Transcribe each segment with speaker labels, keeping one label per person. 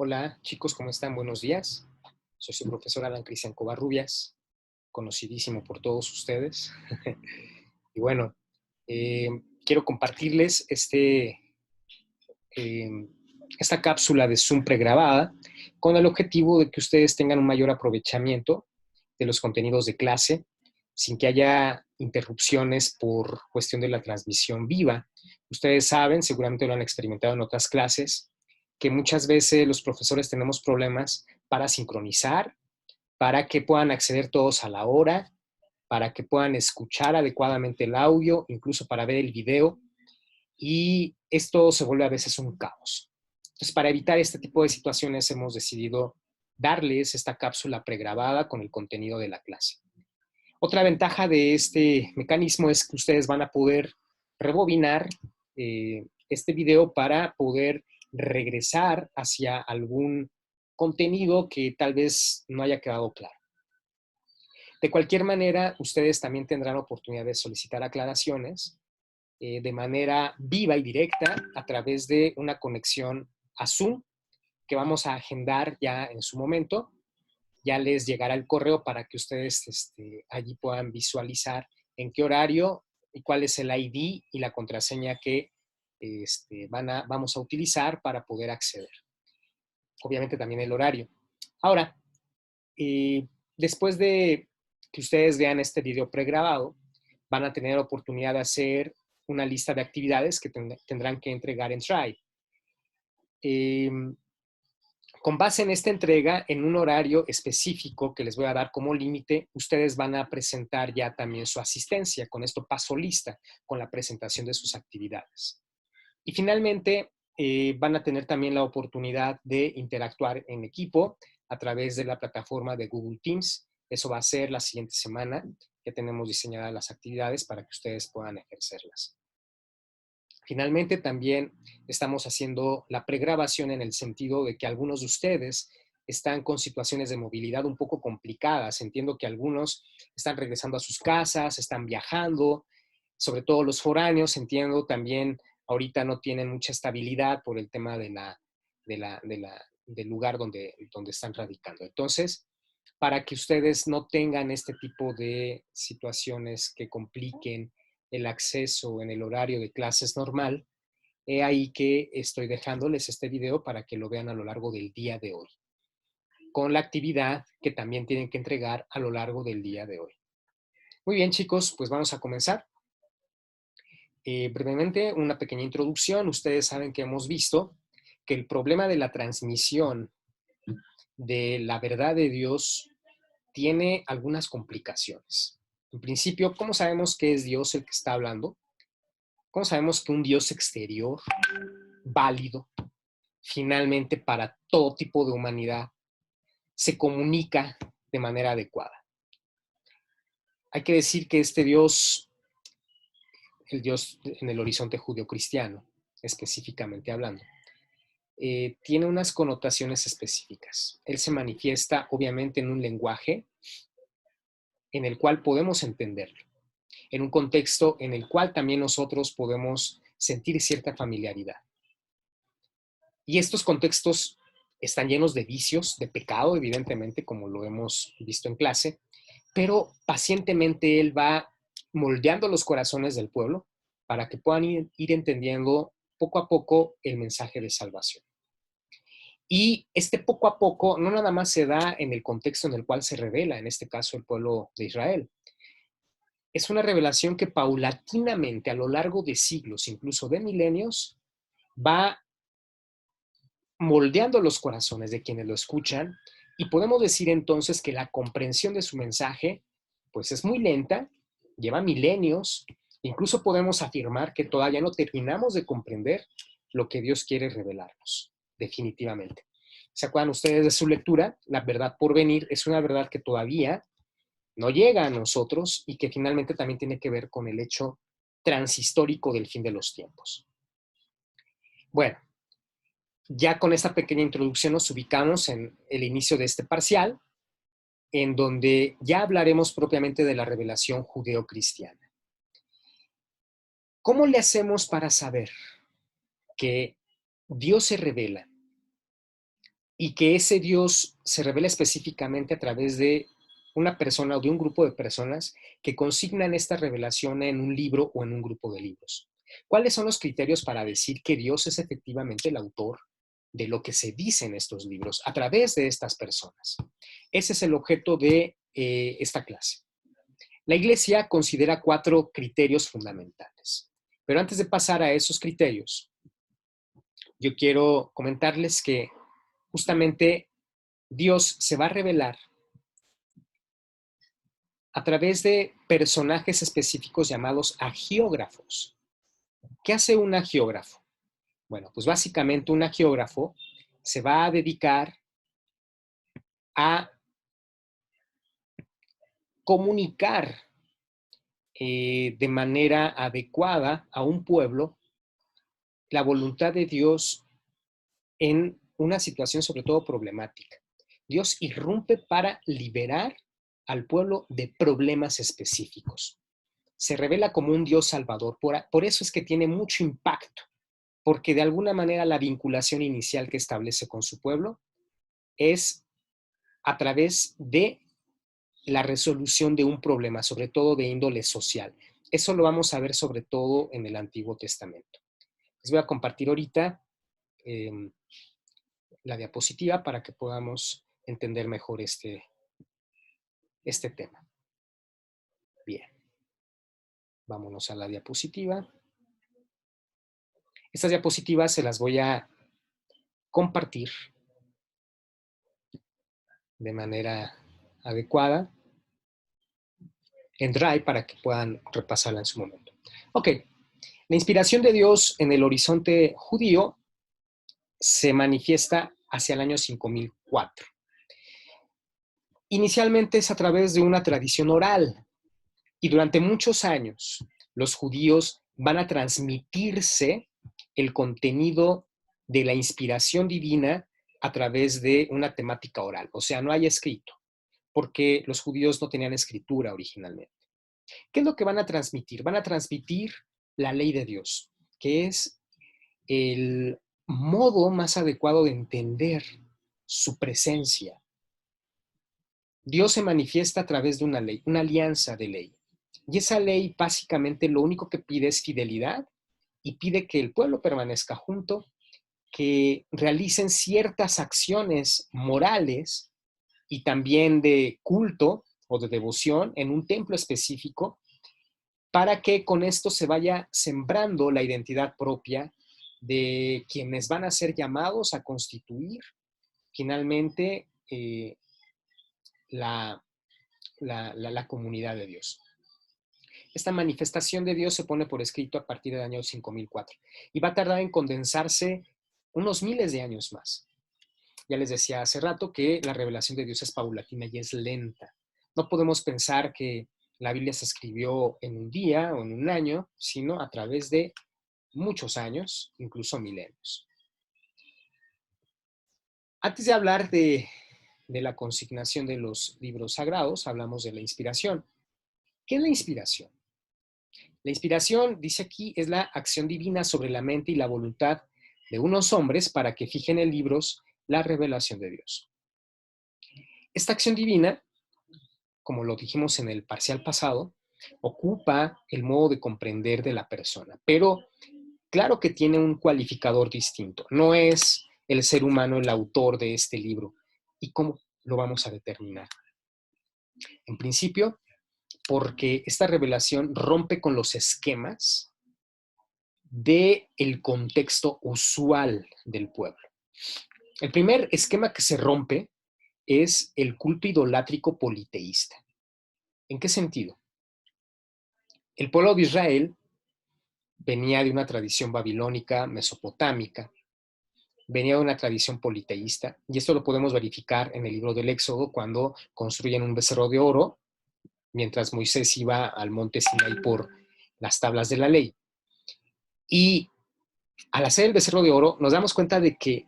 Speaker 1: Hola chicos, ¿cómo están? Buenos días. Soy su profesor Alan Cristian Covarrubias, conocidísimo por todos ustedes. Y bueno, quiero compartirles eh, esta cápsula de Zoom pregrabada con el objetivo de que ustedes tengan un mayor aprovechamiento de los contenidos de clase sin que haya interrupciones por cuestión de la transmisión viva. Ustedes saben, seguramente lo han experimentado en otras clases, que muchas veces los profesores tenemos problemas para sincronizar, para que puedan acceder todos a la hora, para que puedan escuchar adecuadamente el audio, incluso para ver el video, y esto se vuelve a veces un caos. Entonces, para evitar este tipo de situaciones, hemos decidido darles esta cápsula pregrabada con el contenido de la clase. Otra ventaja de este mecanismo es que ustedes van a poder rebobinar este video para poder regresar hacia algún contenido que tal vez no haya quedado claro. De cualquier manera, ustedes también tendrán oportunidad de solicitar aclaraciones de manera viva y directa a través de una conexión a Zoom que vamos a agendar ya en su momento. Ya les llegará el correo para que ustedes allí puedan visualizar en qué horario y cuál es el ID y la contraseña que vamos a utilizar para poder acceder. Obviamente también el horario. Ahora, después de que ustedes vean este video pregrabado, van a tener oportunidad de hacer una lista de actividades que tendrán que entregar en Drive. Con base en esta entrega, en un horario específico que les voy a dar como límite, ustedes van a presentar ya también su asistencia. Con esto paso lista con la presentación de sus actividades. Y finalmente, van a tener también la oportunidad de interactuar en equipo a través de la plataforma de Google Teams. Eso va a ser la siguiente semana que tenemos diseñadas las actividades para que ustedes puedan ejercerlas. Finalmente, también estamos haciendo la pregrabación en el sentido de que algunos de ustedes están con situaciones de movilidad un poco complicadas. Entiendo que algunos están regresando a sus casas, están viajando, sobre todo los foráneos, entiendo también ahorita no tienen mucha estabilidad por el tema del lugar donde están radicando. Entonces, para que ustedes no tengan este tipo de situaciones que compliquen el acceso en el horario de clases normal, he ahí que estoy dejándoles este video para que lo vean a lo largo del día de hoy, con la actividad que también tienen que entregar a lo largo del día de hoy. Muy bien, chicos, pues vamos a comenzar. Brevemente, una pequeña introducción. Ustedes saben que hemos visto que el problema de la transmisión de la verdad de Dios tiene algunas complicaciones. En principio, ¿cómo sabemos que es Dios el que está hablando? ¿Cómo sabemos que un Dios exterior, válido, finalmente para todo tipo de humanidad, se comunica de manera adecuada? Hay que decir que este Dios, el Dios en el horizonte judeocristiano, específicamente hablando, tiene unas connotaciones específicas. Él se manifiesta obviamente en un lenguaje en el cual podemos entenderlo, en un contexto en el cual también nosotros podemos sentir cierta familiaridad. Y estos contextos están llenos de vicios, de pecado, evidentemente, como lo hemos visto en clase, pero pacientemente Él va moldeando los corazones del pueblo para que puedan ir entendiendo poco a poco el mensaje de salvación. Y este poco a poco no nada más se da en el contexto en el cual se revela, en este caso el pueblo de Israel. Es una revelación que paulatinamente a lo largo de siglos, incluso de milenios, va moldeando los corazones de quienes lo escuchan, y podemos decir entonces que la comprensión de su mensaje pues es muy lenta, lleva milenios, incluso podemos afirmar que todavía no terminamos de comprender lo que Dios quiere revelarnos, definitivamente. ¿Se acuerdan ustedes de su lectura? La verdad por venir es una verdad que todavía no llega a nosotros y que finalmente también tiene que ver con el hecho transhistórico del fin de los tiempos. Bueno, ya con esta pequeña introducción nos ubicamos en el inicio de este parcial, en donde ya hablaremos propiamente de la revelación judeocristiana. ¿Cómo le hacemos para saber que Dios se revela y que ese Dios se revela específicamente a través de una persona o de un grupo de personas que consignan esta revelación en un libro o en un grupo de libros. ¿Cuáles son los criterios para decir que Dios es efectivamente el autor de lo que se dice en estos libros a través de estas personas? Ese es el objeto de esta clase. La Iglesia considera 4 criterios fundamentales. Pero antes de pasar a esos criterios, yo quiero comentarles que justamente Dios se va a revelar a través de personajes específicos llamados agiógrafos. ¿Qué hace un agiógrafo? Bueno, pues básicamente un agiógrafo se va a dedicar a comunicar de manera adecuada a un pueblo la voluntad de Dios en una situación sobre todo problemática. Dios irrumpe para liberar al pueblo de problemas específicos. Se revela como un Dios salvador. Por eso es que tiene mucho impacto, porque de alguna manera la vinculación inicial que establece con su pueblo es a través de la resolución de un problema, sobre todo de índole social. Eso lo vamos a ver sobre todo en el Antiguo Testamento. Les voy a compartir ahorita la diapositiva para que podamos entender mejor este tema. Bien, vámonos a la diapositiva. Estas diapositivas se las voy a compartir de manera adecuada en Drive para que puedan repasarla en su momento. Ok, la inspiración de Dios en el horizonte judío se manifiesta hacia el año 5004. Inicialmente es a través de una tradición oral y durante muchos años los judíos van a transmitirse el contenido de la inspiración divina a través de una temática oral. O sea, no hay escrito, porque los judíos no tenían escritura originalmente. ¿Qué es lo que van a transmitir? Van a transmitir la ley de Dios, que es el modo más adecuado de entender su presencia. Dios se manifiesta a través de una ley, una alianza de ley. Y esa ley básicamente lo único que pide es fidelidad y pide que el pueblo permanezca junto, que realicen ciertas acciones morales y también de culto o de devoción en un templo específico para que con esto se vaya sembrando la identidad propia de quienes van a ser llamados a constituir finalmente la comunidad de Dios. Esta manifestación de Dios se pone por escrito a partir del año 5004 y va a tardar en condensarse unos miles de años más. Ya les decía hace rato que la revelación de Dios es paulatina y es lenta. No podemos pensar que la Biblia se escribió en un día o en un año, sino a través de muchos años, incluso milenios. Antes de hablar de la consignación de los libros sagrados, hablamos de la inspiración. ¿Qué es la inspiración? La inspiración, dice aquí, es la acción divina sobre la mente y la voluntad de unos hombres para que fijen en libros la revelación de Dios. Esta acción divina, como lo dijimos en el parcial pasado, ocupa el modo de comprender de la persona, pero claro que tiene un cualificador distinto. No es el ser humano el autor de este libro. ¿Y cómo lo vamos a determinar? En principio, porque esta revelación rompe con los esquemas del contexto usual del pueblo. El primer esquema que se rompe es el culto idolátrico politeísta. ¿En qué sentido? El pueblo de Israel venía de una tradición babilónica, mesopotámica, venía de una tradición politeísta, y esto lo podemos verificar en el libro del Éxodo, cuando construyen un becerro de oro, mientras Moisés iba al monte Sinaí por las tablas de la ley. Y al hacer el becerro de oro, nos damos cuenta de que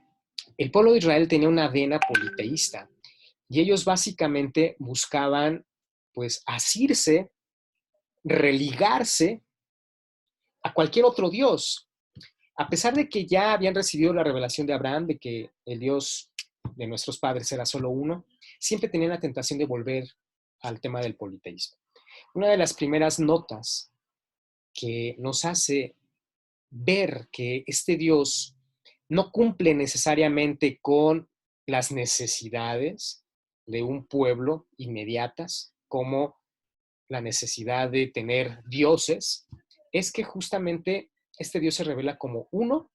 Speaker 1: el pueblo de Israel tenía una vena politeísta, y ellos básicamente buscaban, pues, asirse, religarse a cualquier otro Dios. A pesar de que ya habían recibido la revelación de Abraham de que el Dios de nuestros padres era solo uno, siempre tenían la tentación de volver al tema del politeísmo. Una de las primeras notas que nos hace ver que este Dios no cumple necesariamente con las necesidades de un pueblo inmediatas, como la necesidad de tener dioses, es que justamente este Dios se revela como uno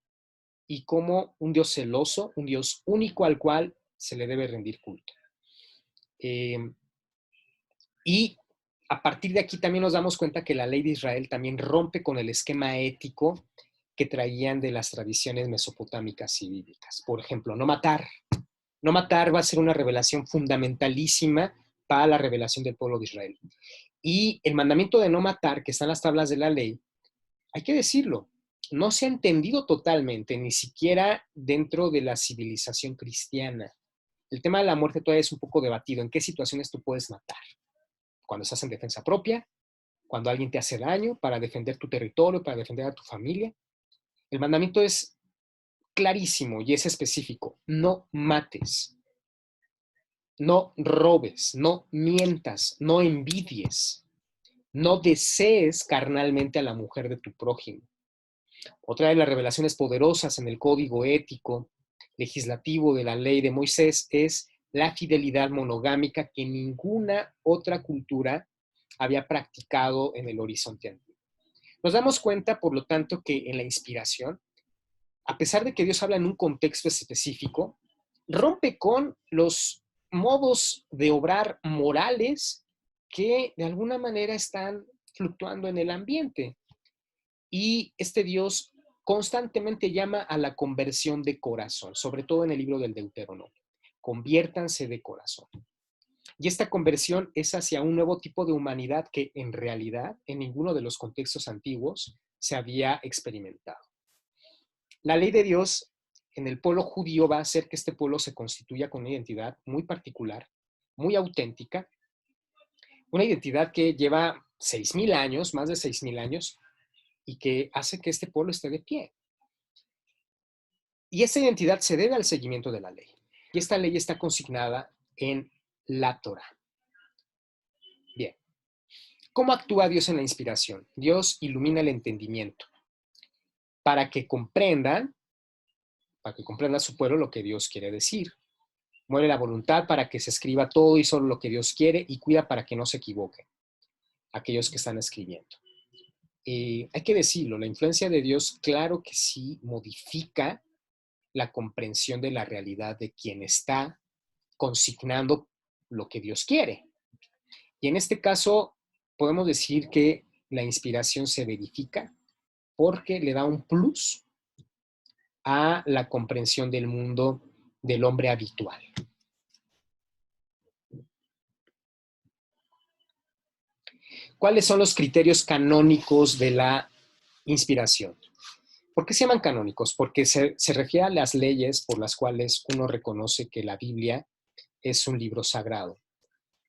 Speaker 1: y como un Dios celoso, un Dios único al cual se le debe rendir culto. Y a partir de aquí también nos damos cuenta que la ley de Israel también rompe con el esquema ético que traían de las tradiciones mesopotámicas y bíblicas. Por ejemplo, no matar. No matar va a ser una revelación fundamentalísima para la revelación del pueblo de Israel. Y el mandamiento de no matar, que está en las tablas de la ley, hay que decirlo, no se ha entendido totalmente, ni siquiera dentro de la civilización cristiana. El tema de la muerte todavía es un poco debatido. ¿En qué situaciones tú puedes matar? Cuando estás en defensa propia, cuando alguien te hace daño para defender tu territorio, para defender a tu familia. El mandamiento es clarísimo y es específico. No mates, no robes, no mientas, no envidies, no desees carnalmente a la mujer de tu prójimo. Otra de las revelaciones poderosas en el código ético legislativo de la ley de Moisés es la fidelidad monogámica que ninguna otra cultura había practicado en el horizonte antiguo. Nos damos cuenta, por lo tanto, que en la inspiración, a pesar de que Dios habla en un contexto específico, rompe con los modos de obrar morales que de alguna manera están fluctuando en el ambiente. Y este Dios constantemente llama a la conversión de corazón, sobre todo en el libro del Deuteronomio. Conviértanse de corazón. Y esta conversión es hacia un nuevo tipo de humanidad que en realidad en ninguno de los contextos antiguos se había experimentado. La ley de Dios en el pueblo judío va a hacer que este pueblo se constituya con una identidad muy particular, muy auténtica, una identidad que lleva 6,000 años, más de 6,000 años, y que hace que este pueblo esté de pie. Y esa identidad se debe al seguimiento de la ley. Y esta ley está consignada en la Torah. Bien. ¿Cómo actúa Dios en la inspiración? Dios ilumina el entendimiento para que comprenda a su pueblo lo que Dios quiere decir. Muere la voluntad para que se escriba todo y solo lo que Dios quiere y cuida para que no se equivoquen aquellos que están escribiendo. Hay que decirlo, la influencia de Dios, claro que sí, modifica la comprensión de la realidad de quien está consignando lo que Dios quiere. Y en este caso, podemos decir que la inspiración se verifica porque le da un plus a la comprensión del mundo del hombre habitual. ¿Cuáles son los criterios canónicos de la inspiración? ¿Por qué se llaman canónicos? Porque se refiere a las leyes por las cuales uno reconoce que la Biblia es un libro sagrado.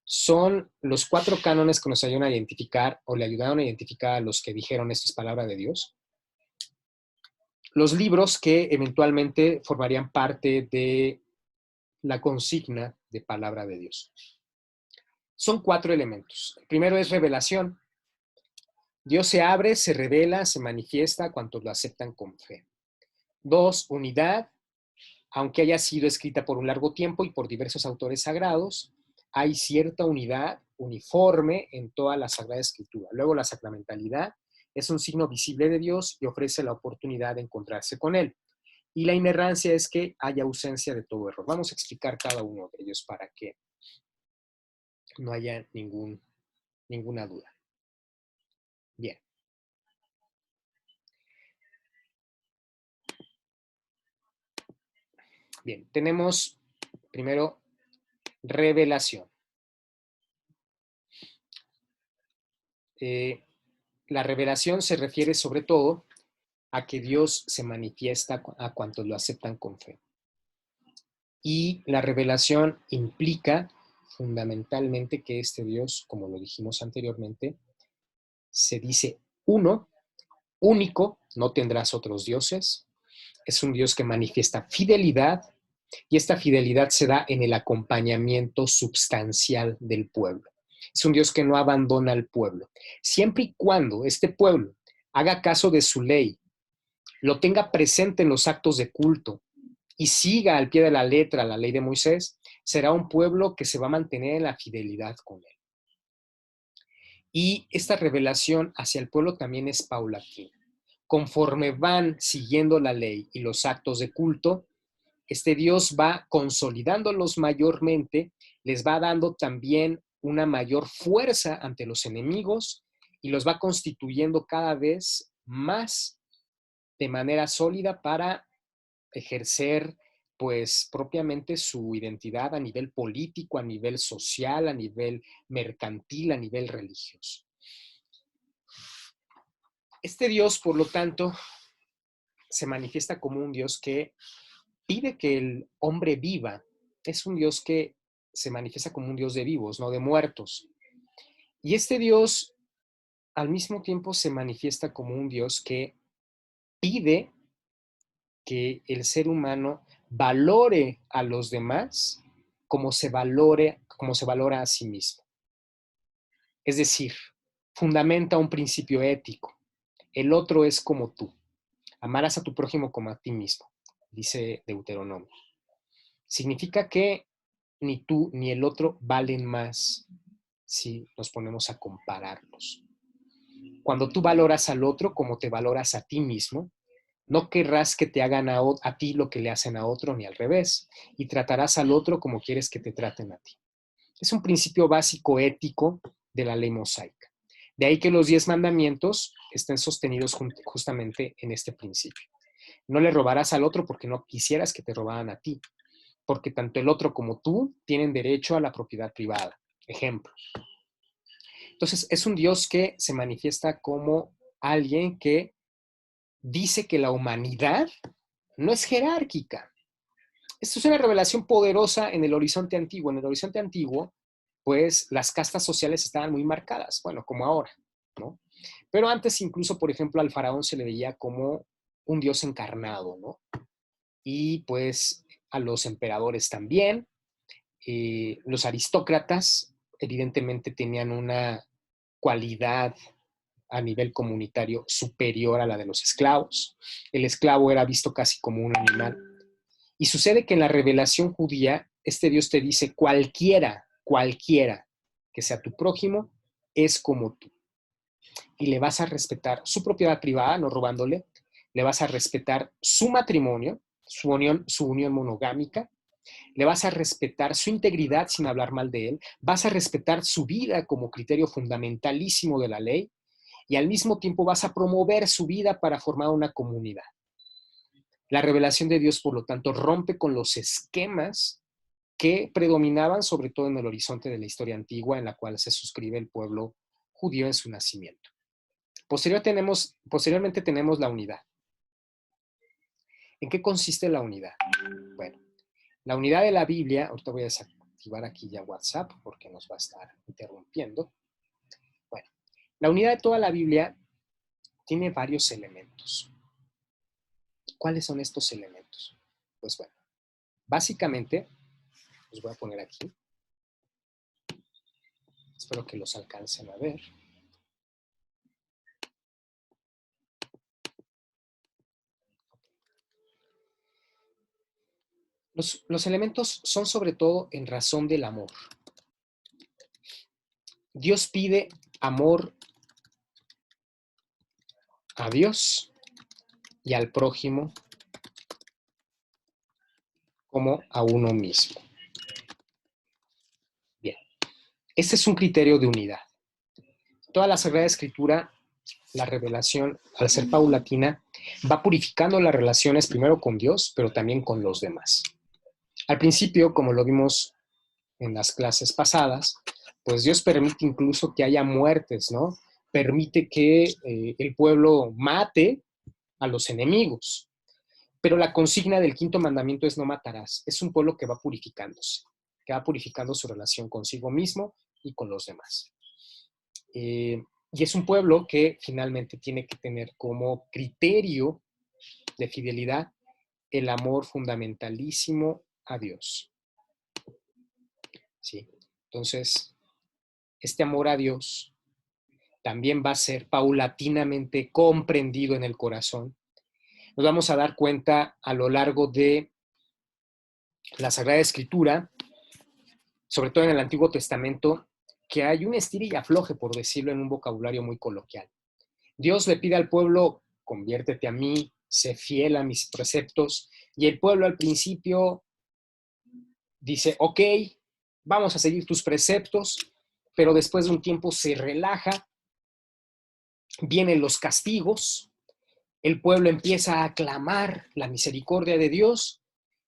Speaker 1: Son los 4 cánones que nos ayudan a identificar o le ayudaron a identificar a los que dijeron esto es palabra de Dios. Los libros que eventualmente formarían parte de la consigna de palabra de Dios. Son 4 elementos. El primero es revelación. Dios se abre, se revela, se manifiesta a cuantos lo aceptan con fe. 2, unidad. Aunque haya sido escrita por un largo tiempo y por diversos autores sagrados, hay cierta unidad uniforme en toda la Sagrada Escritura. Luego, la sacramentalidad es un signo visible de Dios y ofrece la oportunidad de encontrarse con Él. Y la inerrancia es que haya ausencia de todo error. Vamos a explicar cada uno de ellos para que no haya ninguna duda. Bien. Bien, tenemos primero revelación. La revelación se refiere sobre todo a que Dios se manifiesta a cuantos lo aceptan con fe. Y la revelación implica fundamentalmente que este Dios, como lo dijimos anteriormente, se dice uno, único, no tendrás otros dioses. Es un Dios que manifiesta fidelidad Y esta fidelidad se da en el acompañamiento substancial del pueblo. Es un Dios que no abandona al pueblo. Siempre y cuando este pueblo haga caso de su ley, lo tenga presente en los actos de culto y siga al pie de la letra la ley de Moisés, será un pueblo que se va a mantener en la fidelidad con él. Y esta revelación hacia el pueblo también es paulatina. Conforme van siguiendo la ley y los actos de culto, este Dios va consolidándolos mayormente, les va dando también una mayor fuerza ante los enemigos y los va constituyendo cada vez más de manera sólida para ejercer pues propiamente su identidad a nivel político, a nivel social, a nivel mercantil, a nivel religioso. Este Dios, por lo tanto, se manifiesta como un Dios que pide que el hombre viva. Es un Dios que se manifiesta como un Dios de vivos, no de muertos. Y este Dios al mismo tiempo se manifiesta como un Dios que pide que el ser humano valore a los demás como se valora a sí mismo. Es decir, fundamenta un principio ético. El otro es como tú. Amarás a tu prójimo como a ti mismo, dice Deuteronomio. Significa que ni tú ni el otro valen más si nos ponemos a compararlos. Cuando tú valoras al otro como te valoras a ti mismo, no querrás que te hagan a ti lo que le hacen a otro, ni al revés, y tratarás al otro como quieres que te traten a ti. Es un principio básico ético de la ley mosaica. De ahí que los 10 mandamientos estén sostenidos justamente en este principio. No le robarás al otro porque no quisieras que te robaran a ti, porque tanto el otro como tú tienen derecho a la propiedad privada. Ejemplo. Entonces, es un Dios que se manifiesta como alguien que dice que la humanidad no es jerárquica. Esto es una revelación poderosa en el horizonte antiguo. En el horizonte antiguo, pues las castas sociales estaban muy marcadas, bueno, como ahora, ¿no? Pero antes incluso, por ejemplo, al faraón se le veía como un dios encarnado, ¿no? Y pues a los emperadores también. Los aristócratas evidentemente tenían una cualidad a nivel comunitario superior a la de los esclavos. El esclavo era visto casi como un animal. Y sucede que en la revelación judía, este Dios te dice, cualquiera que sea tu prójimo, es como tú. Y le vas a respetar su propiedad privada, no robándole, le vas a respetar su matrimonio, su unión monogámica, le vas a respetar su integridad sin hablar mal de él, vas a respetar su vida como criterio fundamentalísimo de la ley y al mismo tiempo vas a promover su vida para formar una comunidad. La revelación de Dios, por lo tanto, rompe con los esquemas que predominaban sobre todo en el horizonte de la historia antigua en la cual se suscribe el pueblo judío en su nacimiento. Posteriormente tenemos la unidad. ¿En qué consiste la unidad? Bueno, la unidad de la Biblia, ahorita voy a desactivar aquí ya WhatsApp porque nos va a estar interrumpiendo. Bueno, la unidad de toda la Biblia tiene varios elementos. ¿Cuáles son estos elementos? Pues bueno, básicamente, los voy a poner aquí. Espero que los alcancen a ver. Los elementos son sobre todo en razón del amor. Dios pide amor a Dios y al prójimo como a uno mismo. Bien, este es un criterio de unidad. Toda la Sagrada Escritura, la revelación, al ser paulatina, va purificando las relaciones primero con Dios, pero también con los demás. Al principio, como lo vimos en las clases pasadas, pues Dios permite incluso que haya muertes, ¿no? Permite que el pueblo mate a los enemigos. Pero la consigna del quinto mandamiento es no matarás. Es un pueblo que va purificándose, que va purificando su relación consigo mismo y con los demás. Y es un pueblo que finalmente tiene que tener como criterio de fidelidad el amor fundamentalísimo a Dios. ¿Sí? Entonces, este amor a Dios también va a ser paulatinamente comprendido en el corazón. Nos vamos a dar cuenta a lo largo de la Sagrada Escritura, sobre todo en el Antiguo Testamento, que hay un estira y afloje, por decirlo en un vocabulario muy coloquial. Dios le pide al pueblo, conviértete a mí, sé fiel a mis preceptos, y el pueblo al principio dice, ok, vamos a seguir tus preceptos, pero después de un tiempo se relaja, vienen los castigos, el pueblo empieza a clamar la misericordia de Dios,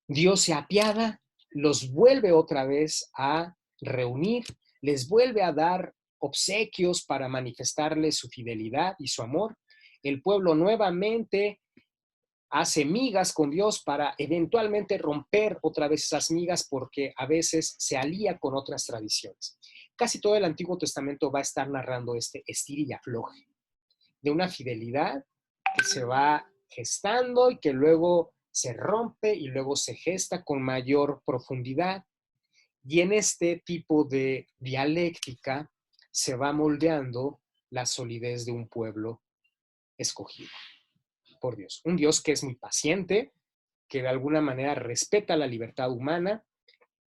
Speaker 1: Dios se apiada, los vuelve otra vez a reunir, les vuelve a dar obsequios para manifestarles su fidelidad y su amor. El pueblo nuevamente hace migas con Dios para eventualmente romper otra vez esas migas porque a veces se alía con otras tradiciones. Casi todo el Antiguo Testamento va a estar narrando este estir y afloje de una fidelidad que se va gestando y que luego se rompe y luego se gesta con mayor profundidad. Y en este tipo de dialéctica se va moldeando la solidez de un pueblo escogido por Dios. Un Dios que es muy paciente, que de alguna manera respeta la libertad humana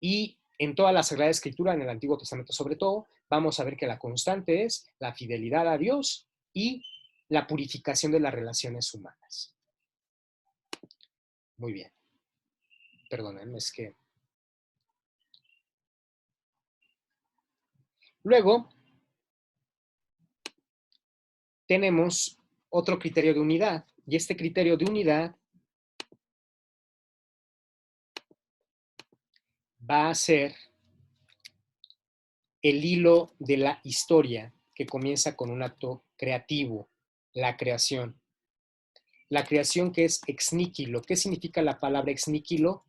Speaker 1: y en toda la Sagrada Escritura, en el Antiguo Testamento sobre todo, vamos a ver que la constante es la fidelidad a Dios y la purificación de las relaciones humanas. Muy bien. Perdónenme, es que... Luego, tenemos otro criterio de unidad, y este criterio de unidad va a ser el hilo de la historia que comienza con un acto creativo, la creación. La creación que es ex nihilo. ¿Qué significa la palabra ex nihilo?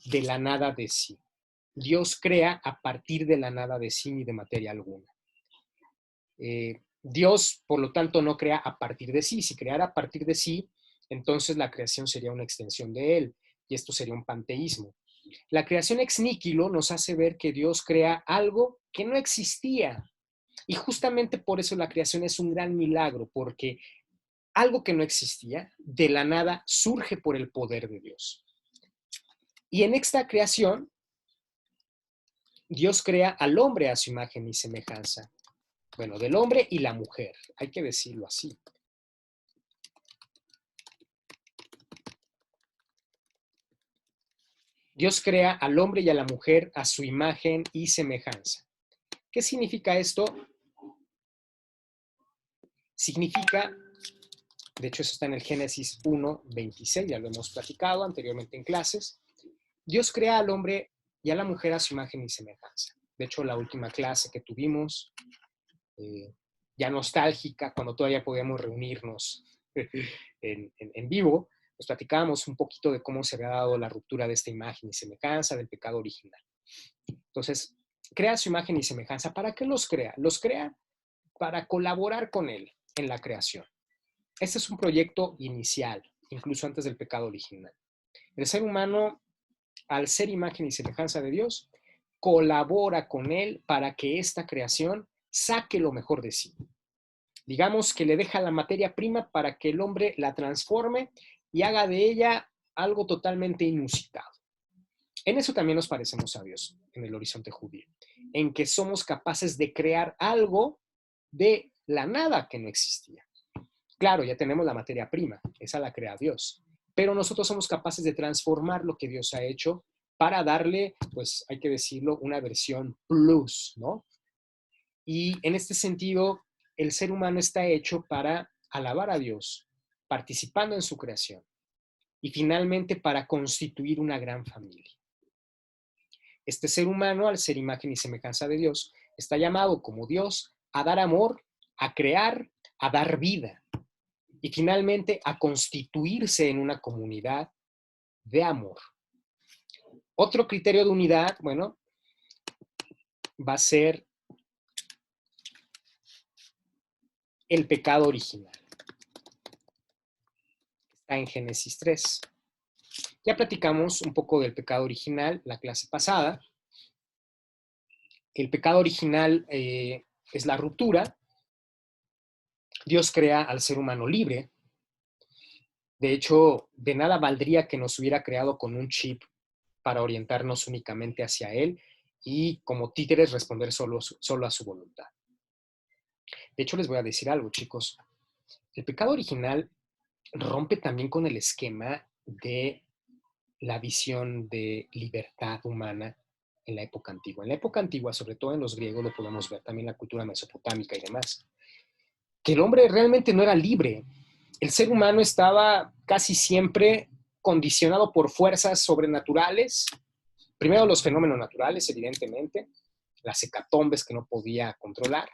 Speaker 1: De la nada de sí. Dios crea a partir de la nada de sí ni de materia alguna. Dios, por lo tanto, no crea a partir de sí. Si creara a partir de sí, entonces la creación sería una extensión de él, y esto sería un panteísmo. La creación ex nihilo nos hace ver que Dios crea algo que no existía. Y justamente por eso la creación es un gran milagro, porque algo que no existía, de la nada, surge por el poder de Dios. Y en esta creación, Dios crea al hombre a su imagen y semejanza. Bueno, del hombre y la mujer, hay que decirlo así. Dios crea al hombre y a la mujer a su imagen y semejanza. ¿Qué significa esto? Significa, de hecho eso está en el Génesis 1:26, ya lo hemos platicado anteriormente en clases, Dios crea al hombre y a la mujer a su imagen y semejanza. De hecho, la última clase que tuvimos, ya nostálgica, cuando todavía podíamos reunirnos en vivo, pues platicábamos un poquito de cómo se había dado la ruptura de esta imagen y semejanza del pecado original. Entonces, crea su imagen y semejanza. ¿Para qué los crea? Los crea para colaborar con él en la creación. Este es un proyecto inicial, incluso antes del pecado original. El ser humano, al ser imagen y semejanza de Dios, colabora con él para que esta creación saque lo mejor de sí. Digamos que le deja la materia prima para que el hombre la transforme y haga de ella algo totalmente inusitado. En eso también nos parecemos a Dios, en el horizonte judío, en que somos capaces de crear algo de la nada que no existía. Claro, ya tenemos la materia prima, esa la crea Dios, pero nosotros somos capaces de transformar lo que Dios ha hecho para darle, pues hay que decirlo, una versión plus, ¿no? Y en este sentido, el ser humano está hecho para alabar a Dios, participando en su creación y finalmente para constituir una gran familia. Este ser humano, al ser imagen y semejanza de Dios, está llamado como Dios a dar amor, a crear, a dar vida y finalmente a constituirse en una comunidad de amor. Otro criterio de unidad, bueno, va a ser el pecado original. Está en Génesis 3. Ya platicamos un poco del pecado original la clase pasada. El pecado original es la ruptura. Dios crea al ser humano libre. De hecho, de nada valdría que nos hubiera creado con un chip para orientarnos únicamente hacia Él y como títeres responder solo a su voluntad. De hecho, les voy a decir algo, chicos. El pecado original rompe también con el esquema de la visión de libertad humana en la época antigua. En la época antigua, sobre todo en los griegos, lo podemos ver también en la cultura mesopotámica y demás, que el hombre realmente no era libre. El ser humano estaba casi siempre condicionado por fuerzas sobrenaturales. Primero los fenómenos naturales, evidentemente, las hecatombes que no podía controlar,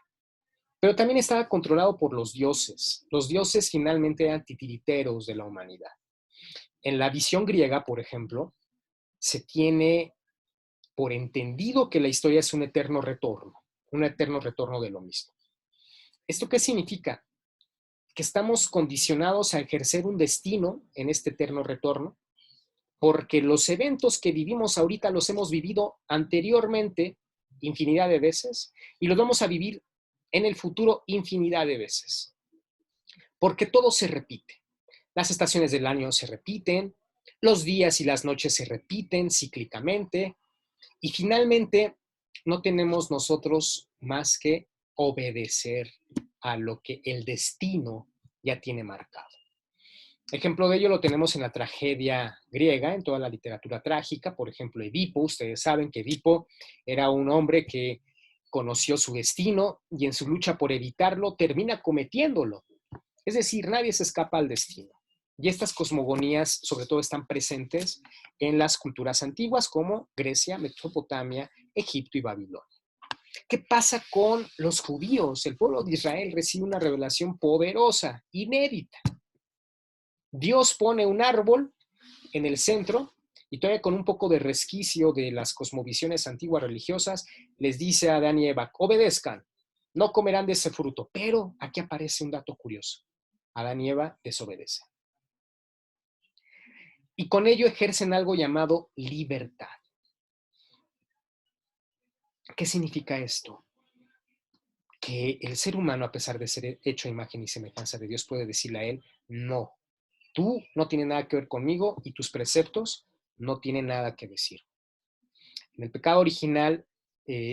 Speaker 1: pero también estaba controlado por los dioses. Los dioses finalmente eran titiriteros de la humanidad. En la visión griega, por ejemplo, se tiene por entendido que la historia es un eterno retorno de lo mismo. ¿Esto qué significa? Que estamos condicionados a ejercer un destino en este eterno retorno, porque los eventos que vivimos ahorita los hemos vivido anteriormente infinidad de veces y los vamos a vivir en el futuro infinidad de veces, porque todo se repite. Las estaciones del año se repiten, los días y las noches se repiten cíclicamente y finalmente no tenemos nosotros más que obedecer a lo que el destino ya tiene marcado. Ejemplo de ello lo tenemos en la tragedia griega, en toda la literatura trágica. Por ejemplo, Edipo. Ustedes saben que Edipo era un hombre que conoció su destino y en su lucha por evitarlo termina cometiéndolo. Es decir, nadie se escapa al destino. Y estas cosmogonías sobre todo están presentes en las culturas antiguas como Grecia, Mesopotamia, Egipto y Babilonia. ¿Qué pasa con los judíos? El pueblo de Israel recibe una revelación poderosa, inédita. Dios pone un árbol en el centro y todavía con un poco de resquicio de las cosmovisiones antiguas religiosas, les dice a Adán y Eva, obedezcan, no comerán de ese fruto. Pero aquí aparece un dato curioso. Adán y Eva desobedecen. Y con ello ejercen algo llamado libertad. ¿Qué significa esto? Que el ser humano, a pesar de ser hecho a imagen y semejanza de Dios, puede decirle a él, no, tú no tienes nada que ver conmigo y tus preceptos no tienen nada que decir. En el pecado original,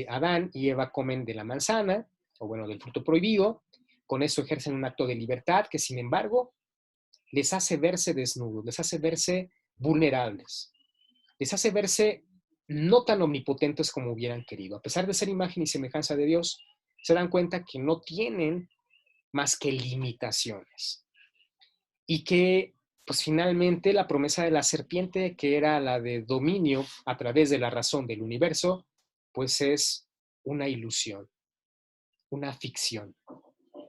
Speaker 1: Adán y Eva comen de la manzana, o bueno, del fruto prohibido, con eso ejercen un acto de libertad que, sin embargo, les hace verse desnudos, les hace verse vulnerables, les hace verse no tan omnipotentes como hubieran querido. A pesar de ser imagen y semejanza de Dios, se dan cuenta que no tienen más que limitaciones. Y que, pues finalmente, la promesa de la serpiente, que era la de dominio a través de la razón del universo, pues es una ilusión, una ficción,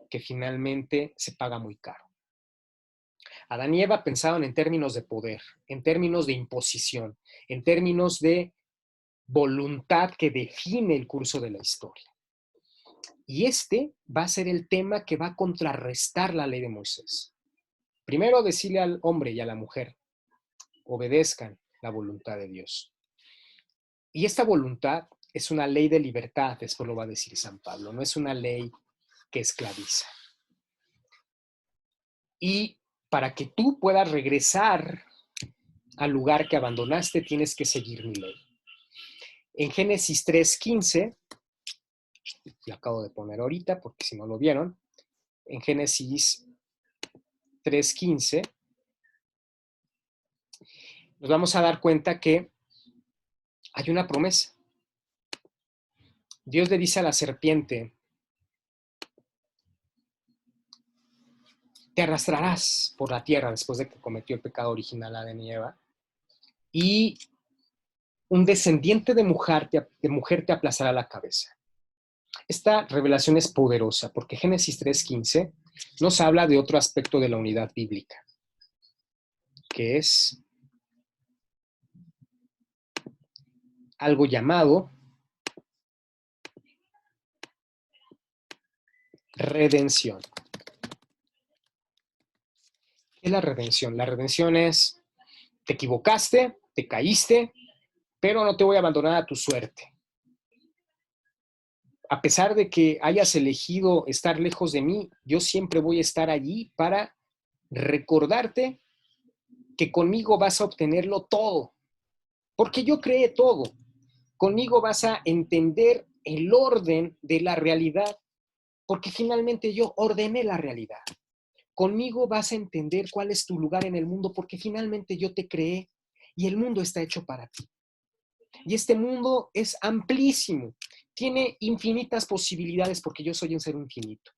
Speaker 1: que finalmente se paga muy caro. Adán y Eva pensaban en términos de poder, en términos de imposición, en términos de voluntad que define el curso de la historia. Y este va a ser el tema que va a contrarrestar la ley de Moisés. Primero, decirle al hombre y a la mujer, obedezcan la voluntad de Dios. Y esta voluntad es una ley de libertad, después lo va a decir San Pablo, no es una ley que esclaviza. Y para que tú puedas regresar al lugar que abandonaste, tienes que seguir mi ley. En Génesis 3:15, lo acabo de poner ahorita porque si no lo vieron, en Génesis 3:15, nos vamos a dar cuenta que hay una promesa. Dios le dice a la serpiente, te arrastrarás por la tierra después de que cometió el pecado original Adán y Eva, y un descendiente de mujer te aplastará la cabeza. Esta revelación es poderosa porque Génesis 3:15 nos habla de otro aspecto de la unidad bíblica, que es algo llamado redención. ¿Qué es la redención? La redención es Te equivocaste, te caíste, pero no te voy a abandonar a tu suerte. A pesar de que hayas elegido estar lejos de mí, yo siempre voy a estar allí para recordarte que conmigo vas a obtenerlo todo, porque yo creé todo. Conmigo vas a entender el orden de la realidad, porque finalmente yo ordené la realidad. Conmigo vas a entender cuál es tu lugar en el mundo, porque finalmente yo te creé y el mundo está hecho para ti. Y este mundo es amplísimo, tiene infinitas posibilidades porque yo soy un ser infinito.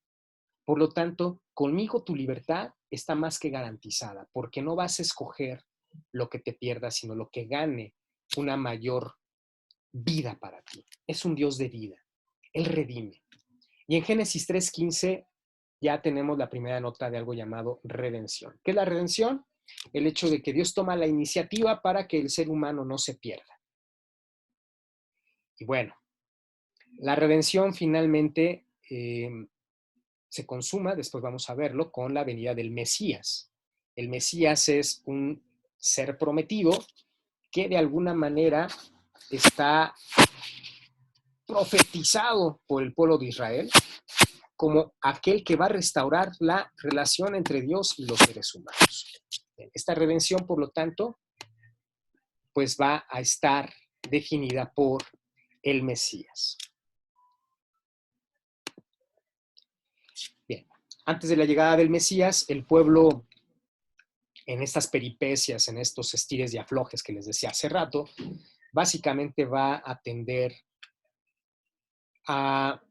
Speaker 1: Por lo tanto, conmigo tu libertad está más que garantizada, porque no vas a escoger lo que te pierdas, sino lo que gane una mayor vida para ti. Es un Dios de vida. Él redime. Y en Génesis 3:15 ya tenemos la primera nota de algo llamado redención. ¿Qué es la redención? El hecho de que Dios toma la iniciativa para que el ser humano no se pierda. Y bueno, la redención finalmente se consuma, después vamos a verlo, con la venida del Mesías. El Mesías es un ser prometido que de alguna manera está profetizado por el pueblo de Israel como aquel que va a restaurar la relación entre Dios y los seres humanos. Esta redención, por lo tanto, pues va a estar definida por el Mesías. Bien, antes de la llegada del Mesías, el pueblo, en estas peripecias, en estos estires y aflojes que les decía hace rato, básicamente va a tender a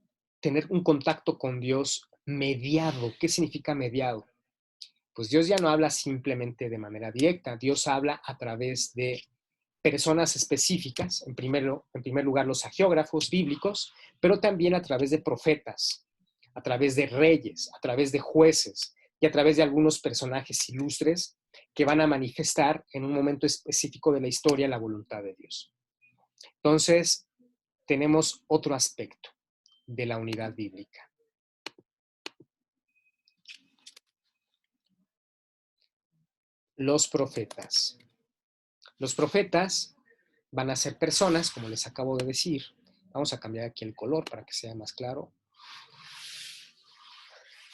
Speaker 1: tener un contacto con Dios mediado. ¿Qué significa mediado? Pues Dios ya no habla simplemente de manera directa, Dios habla a través de personas específicas, en primer lugar los hagiógrafos bíblicos, pero también a través de profetas, a través de reyes, a través de jueces y a través de algunos personajes ilustres que van a manifestar en un momento específico de la historia la voluntad de Dios. Entonces, tenemos otro aspecto de la unidad bíblica. Los profetas. Los profetas van a ser personas, como les acabo de decir. Vamos a cambiar aquí el color para que sea más claro.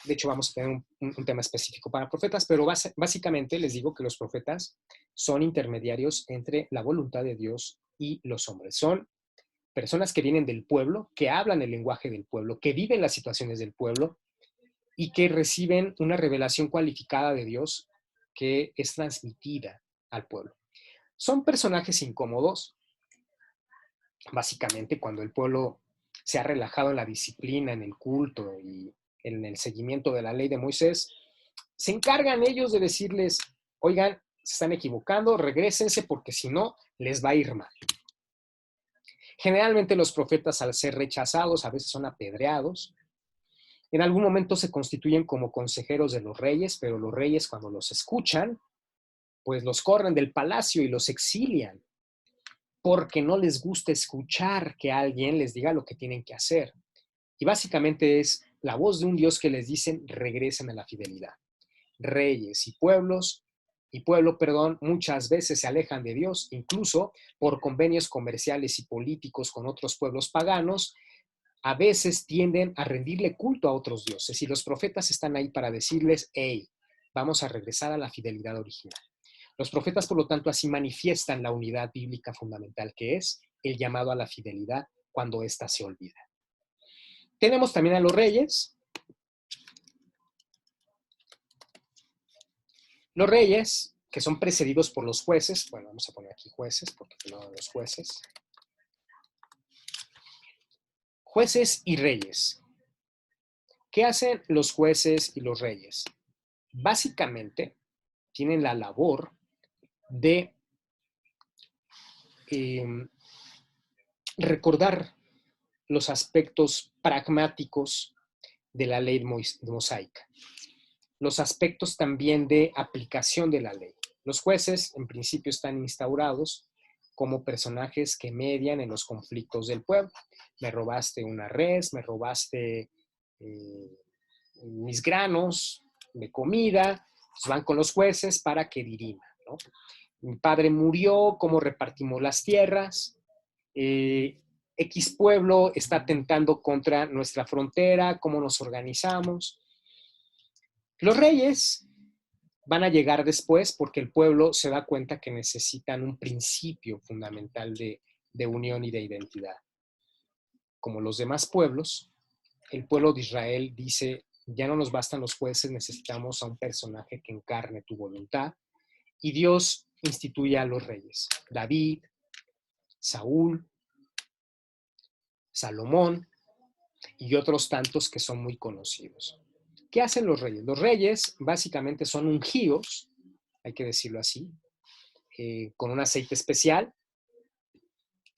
Speaker 1: De hecho, vamos a tener un tema específico para profetas, pero básicamente les digo que los profetas son intermediarios entre la voluntad de Dios y los hombres. Son personas que vienen del pueblo, que hablan el lenguaje del pueblo, que viven las situaciones del pueblo y que reciben una revelación cualificada de Dios que es transmitida al pueblo. Son personajes incómodos, básicamente cuando el pueblo se ha relajado en la disciplina, en el culto y en el seguimiento de la ley de Moisés, se encargan ellos de decirles, oigan, se están equivocando, regrésense porque si no, les va a ir mal. Generalmente los profetas, al ser rechazados, a veces son apedreados. En algún momento se constituyen como consejeros de los reyes, pero los reyes cuando los escuchan, pues los corren del palacio y los exilian, porque no les gusta escuchar que alguien les diga lo que tienen que hacer. Y básicamente es la voz de un Dios que les dice, regresen a la fidelidad. Reyes y pueblo, muchas veces se alejan de Dios, incluso por convenios comerciales y políticos con otros pueblos paganos, a veces tienden a rendirle culto a otros dioses y los profetas están ahí para decirles, hey, vamos a regresar a la fidelidad original. Los profetas, por lo tanto, así manifiestan la unidad bíblica fundamental que es el llamado a la fidelidad cuando ésta se olvida. Tenemos también a los reyes. Los reyes, que son precedidos por los jueces, bueno, vamos a poner aquí jueces, porque no los jueces. Jueces y reyes. ¿Qué hacen los jueces y los reyes? Básicamente, tienen la labor de recordar los aspectos pragmáticos de la ley mosaica, los aspectos también de aplicación de la ley. Los jueces, en principio, están instaurados como personajes que median en los conflictos del pueblo. Me robaste una res, me robaste mis granos de comida, pues van con los jueces para que diriman, ¿no? mi padre murió, cómo repartimos las tierras, X pueblo está atentando contra nuestra frontera, cómo nos organizamos. Los reyes van a llegar después porque el pueblo se da cuenta que necesitan un principio fundamental de unión y de identidad. Como los demás pueblos, el pueblo de Israel dice, ya no nos bastan los jueces, necesitamos a un personaje que encarne tu voluntad. Y Dios instituye a los reyes, David, Saúl, Salomón y otros tantos que son muy conocidos. ¿Qué hacen los reyes? Los reyes básicamente son ungidos, hay que decirlo así, con un aceite especial,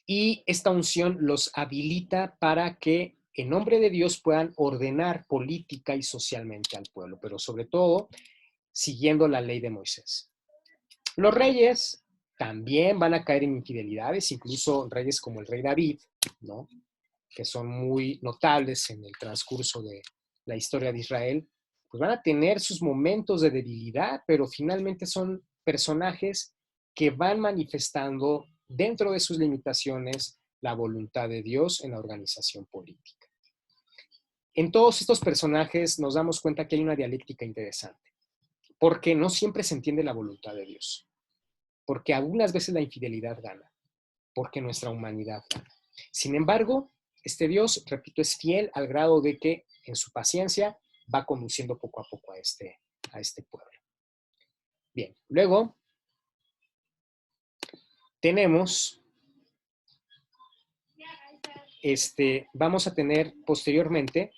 Speaker 1: y esta unción los habilita para que en nombre de Dios puedan ordenar política y socialmente al pueblo, pero sobre todo siguiendo la ley de Moisés. Los reyes también van a caer en infidelidades, incluso reyes como el rey David, ¿no?, que son muy notables en el transcurso de la historia de Israel, pues van a tener sus momentos de debilidad, pero finalmente son personajes que van manifestando dentro de sus limitaciones la voluntad de Dios en la organización política. En todos estos personajes nos damos cuenta que hay una dialéctica interesante, porque no siempre se entiende la voluntad de Dios, porque algunas veces la infidelidad gana, porque nuestra humanidad gana. Sin embargo, este Dios, repito, es fiel al grado de que en su paciencia va conduciendo poco a poco a este pueblo. Bien, luego tenemos, vamos a tener posteriormente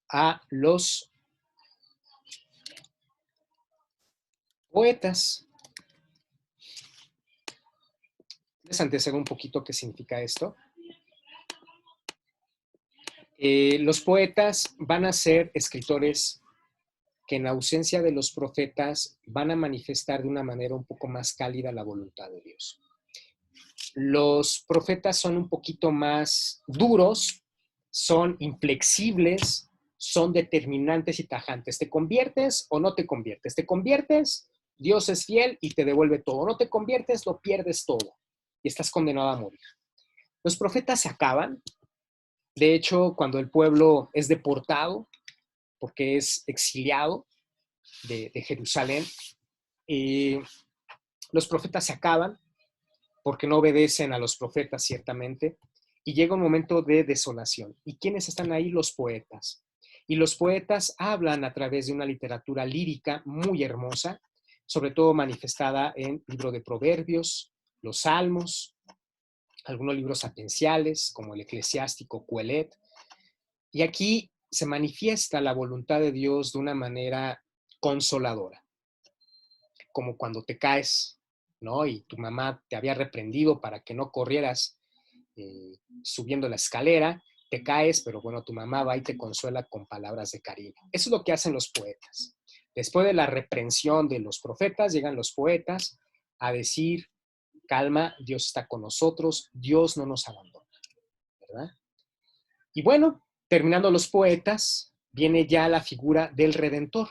Speaker 1: a los poetas. Les anteceder un poquito qué significa esto. Los poetas van a ser escritores que en ausencia de los profetas van a manifestar de una manera un poco más cálida la voluntad de Dios. Los profetas son un poquito más duros, son inflexibles, son determinantes y tajantes. ¿Te conviertes o no te conviertes? ¿Te conviertes? Dios es fiel y te devuelve todo. ¿No te conviertes? Lo pierdes todo y estás condenado a morir. Los profetas se acaban. De hecho, cuando el pueblo es deportado, porque es exiliado de Jerusalén, los profetas se acaban porque no obedecen a los profetas, ciertamente, y llega un momento de desolación. ¿Y quiénes están ahí? Los poetas. Y los poetas hablan a través de una literatura lírica muy hermosa, sobre todo manifestada en el libro de Proverbios, los Salmos, algunos libros sapienciales, como el Eclesiástico, Coelet. Y aquí se manifiesta la voluntad de Dios de una manera consoladora, como cuando te caes, ¿no? Y tu mamá te había reprendido para que no corrieras subiendo la escalera, te caes, pero bueno, tu mamá va y te consuela con palabras de cariño. Eso es lo que hacen los poetas. Después de la reprensión de los profetas, llegan los poetas a decir, calma, Dios está con nosotros, Dios no nos abandona, ¿verdad? Y bueno, terminando los poetas, viene ya la figura del Redentor.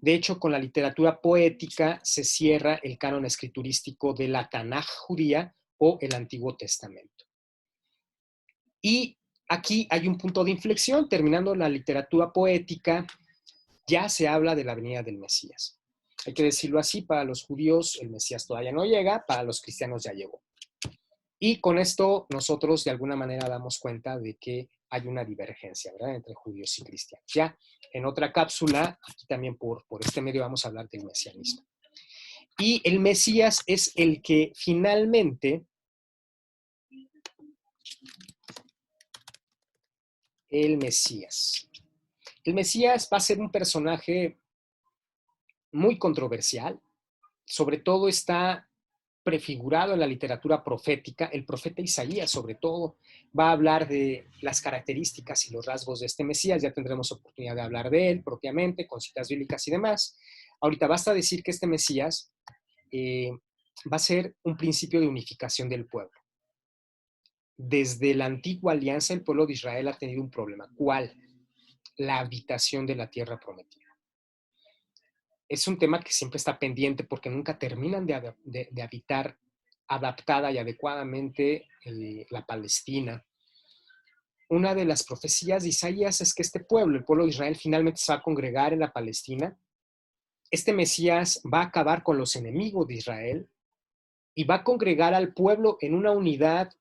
Speaker 1: De hecho, con la literatura poética se cierra el canon escriturístico de la Tanaj judía o el Antiguo Testamento. Y aquí hay un punto de inflexión. Terminando la literatura poética, ya se habla de la venida del Mesías. Hay que decirlo así, para los judíos el Mesías todavía no llega, para los cristianos ya llegó. Y con esto nosotros de alguna manera damos cuenta de que hay una divergencia, ¿verdad?, entre judíos y cristianos. Ya en otra cápsula, aquí también por este medio vamos a hablar del mesianismo. Y el Mesías es el que finalmente el Mesías va a ser un personaje muy controversial, sobre todo está prefigurado en la literatura profética. El profeta Isaías, sobre todo, va a hablar de las características y los rasgos de este Mesías. Ya tendremos oportunidad de hablar de él propiamente, con citas bíblicas y demás. Ahorita basta decir que este Mesías va a ser un principio de unificación del pueblo. Desde la antigua alianza, el pueblo de Israel ha tenido un problema. ¿Cuál? La habitación de la tierra prometida. es un tema que siempre está pendiente porque nunca terminan de habitar adaptada y adecuadamente la Palestina. Una de las profecías de Isaías es que este pueblo, el pueblo de Israel, finalmente se va a congregar en la Palestina. Este Mesías va a acabar con los enemigos de Israel y va a congregar al pueblo en una unidad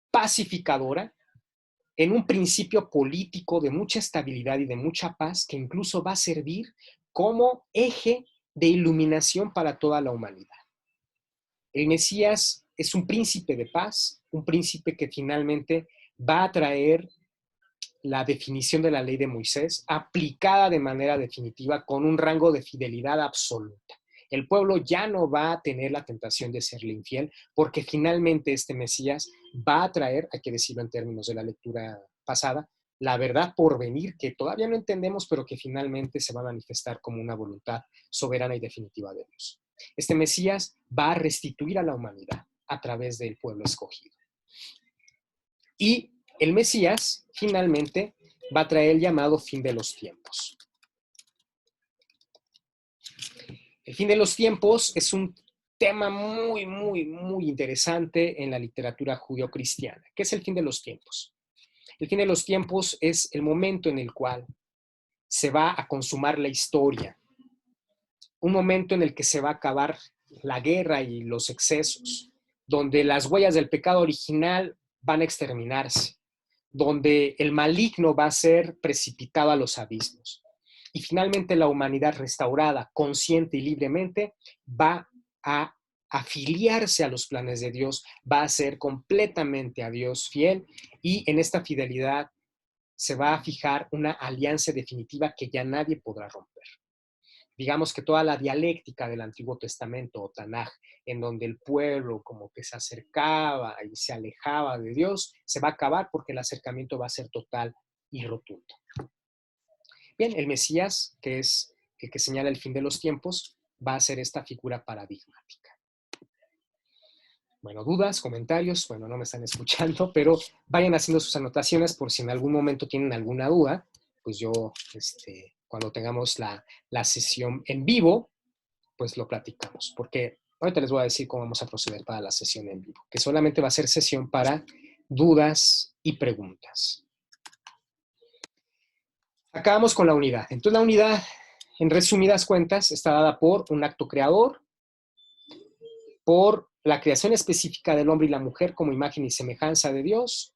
Speaker 1: pacificadora, en un principio político de mucha estabilidad y de mucha paz, que incluso va a servir como eje de iluminación para toda la humanidad. El Mesías es un príncipe de paz, un príncipe que finalmente va a traer la definición de la ley de Moisés aplicada de manera definitiva con un rango de fidelidad absoluta. El pueblo ya no va a tener la tentación de serle infiel porque finalmente este Mesías va a traer, hay que decirlo en términos de la lectura pasada, la verdad por venir que todavía no entendemos, pero que finalmente se va a manifestar como una voluntad soberana y definitiva de Dios. Este Mesías va a restituir a la humanidad a través del pueblo escogido. Y el Mesías finalmente va a traer el llamado fin de los tiempos. El fin de los tiempos es un tema muy, muy, muy interesante en la literatura judio-cristiana. ¿Qué es el fin de los tiempos? El fin de los tiempos es el momento en el cual se va a consumar la historia, un momento en el que se va a acabar la guerra y los excesos, donde las huellas del pecado original van a exterminarse, donde el maligno va a ser precipitado a los abismos. Y finalmente la humanidad restaurada, consciente y libremente, va a afiliarse a los planes de Dios, va a ser completamente a Dios fiel y en esta fidelidad se va a fijar una alianza definitiva que ya nadie podrá romper. Digamos que toda la dialéctica del Antiguo Testamento o Tanaj, en donde el pueblo como que se acercaba y se alejaba de Dios, se va a acabar porque el acercamiento va a ser total y rotundo. Bien, el Mesías, que es el que señala el fin de los tiempos, va a ser esta figura paradigmática. Bueno, dudas, comentarios, bueno, no me están escuchando, pero vayan haciendo sus anotaciones por si en algún momento tienen alguna duda, pues yo, cuando tengamos la sesión en vivo, pues lo platicamos, porque ahorita les voy a decir cómo vamos a proceder para la sesión en vivo, que solamente va a ser sesión para dudas y preguntas. Acabamos con la unidad. Entonces la unidad, en resumidas cuentas, está dada por un acto creador, por la creación específica del hombre y la mujer como imagen y semejanza de Dios,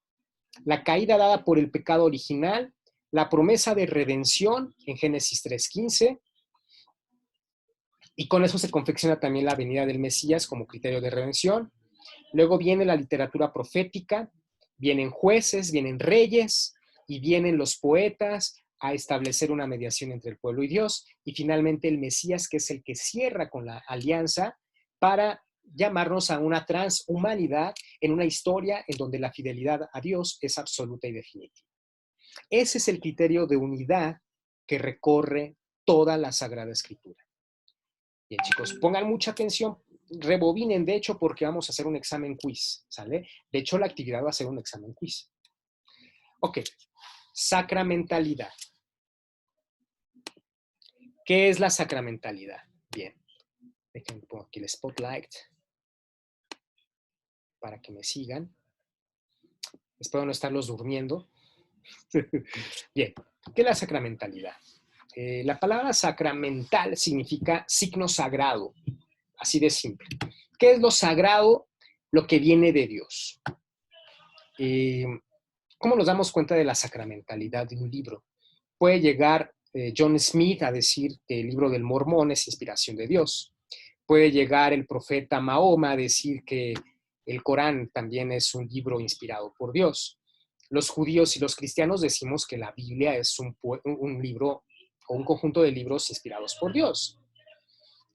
Speaker 1: la caída dada por el pecado original, la promesa de redención en Génesis 3:15, y con eso se confecciona también la venida del Mesías como criterio de redención. Luego viene la literatura profética, vienen jueces, vienen reyes y vienen los poetas a establecer una mediación entre el pueblo y Dios. Y finalmente el Mesías, que es el que cierra con la alianza para llamarnos a una transhumanidad en una historia en donde la fidelidad a Dios es absoluta y definitiva. Ese es el criterio de unidad que recorre toda la Sagrada Escritura. Bien, chicos, pongan mucha atención, rebobinen, de hecho, porque vamos a hacer un examen quiz, ¿sale? De hecho, la actividad va a ser un examen quiz. Ok, sacramentalidad. ¿Qué es la sacramentalidad? Bien, déjenme poner aquí el spotlight para que me sigan. Espero no estarlos durmiendo. Bien, ¿qué es la sacramentalidad? La palabra sacramental significa signo sagrado, así de simple. ¿Qué es lo sagrado? Lo que viene de Dios. ¿Cómo nos damos cuenta de la sacramentalidad de un libro? Puede llegar John Smith a decir que el libro del Mormón es inspiración de Dios. Puede llegar el profeta Mahoma a decir que el Corán también es un libro inspirado por Dios. Los judíos y los cristianos decimos que la Biblia es un libro o un conjunto de libros inspirados por Dios.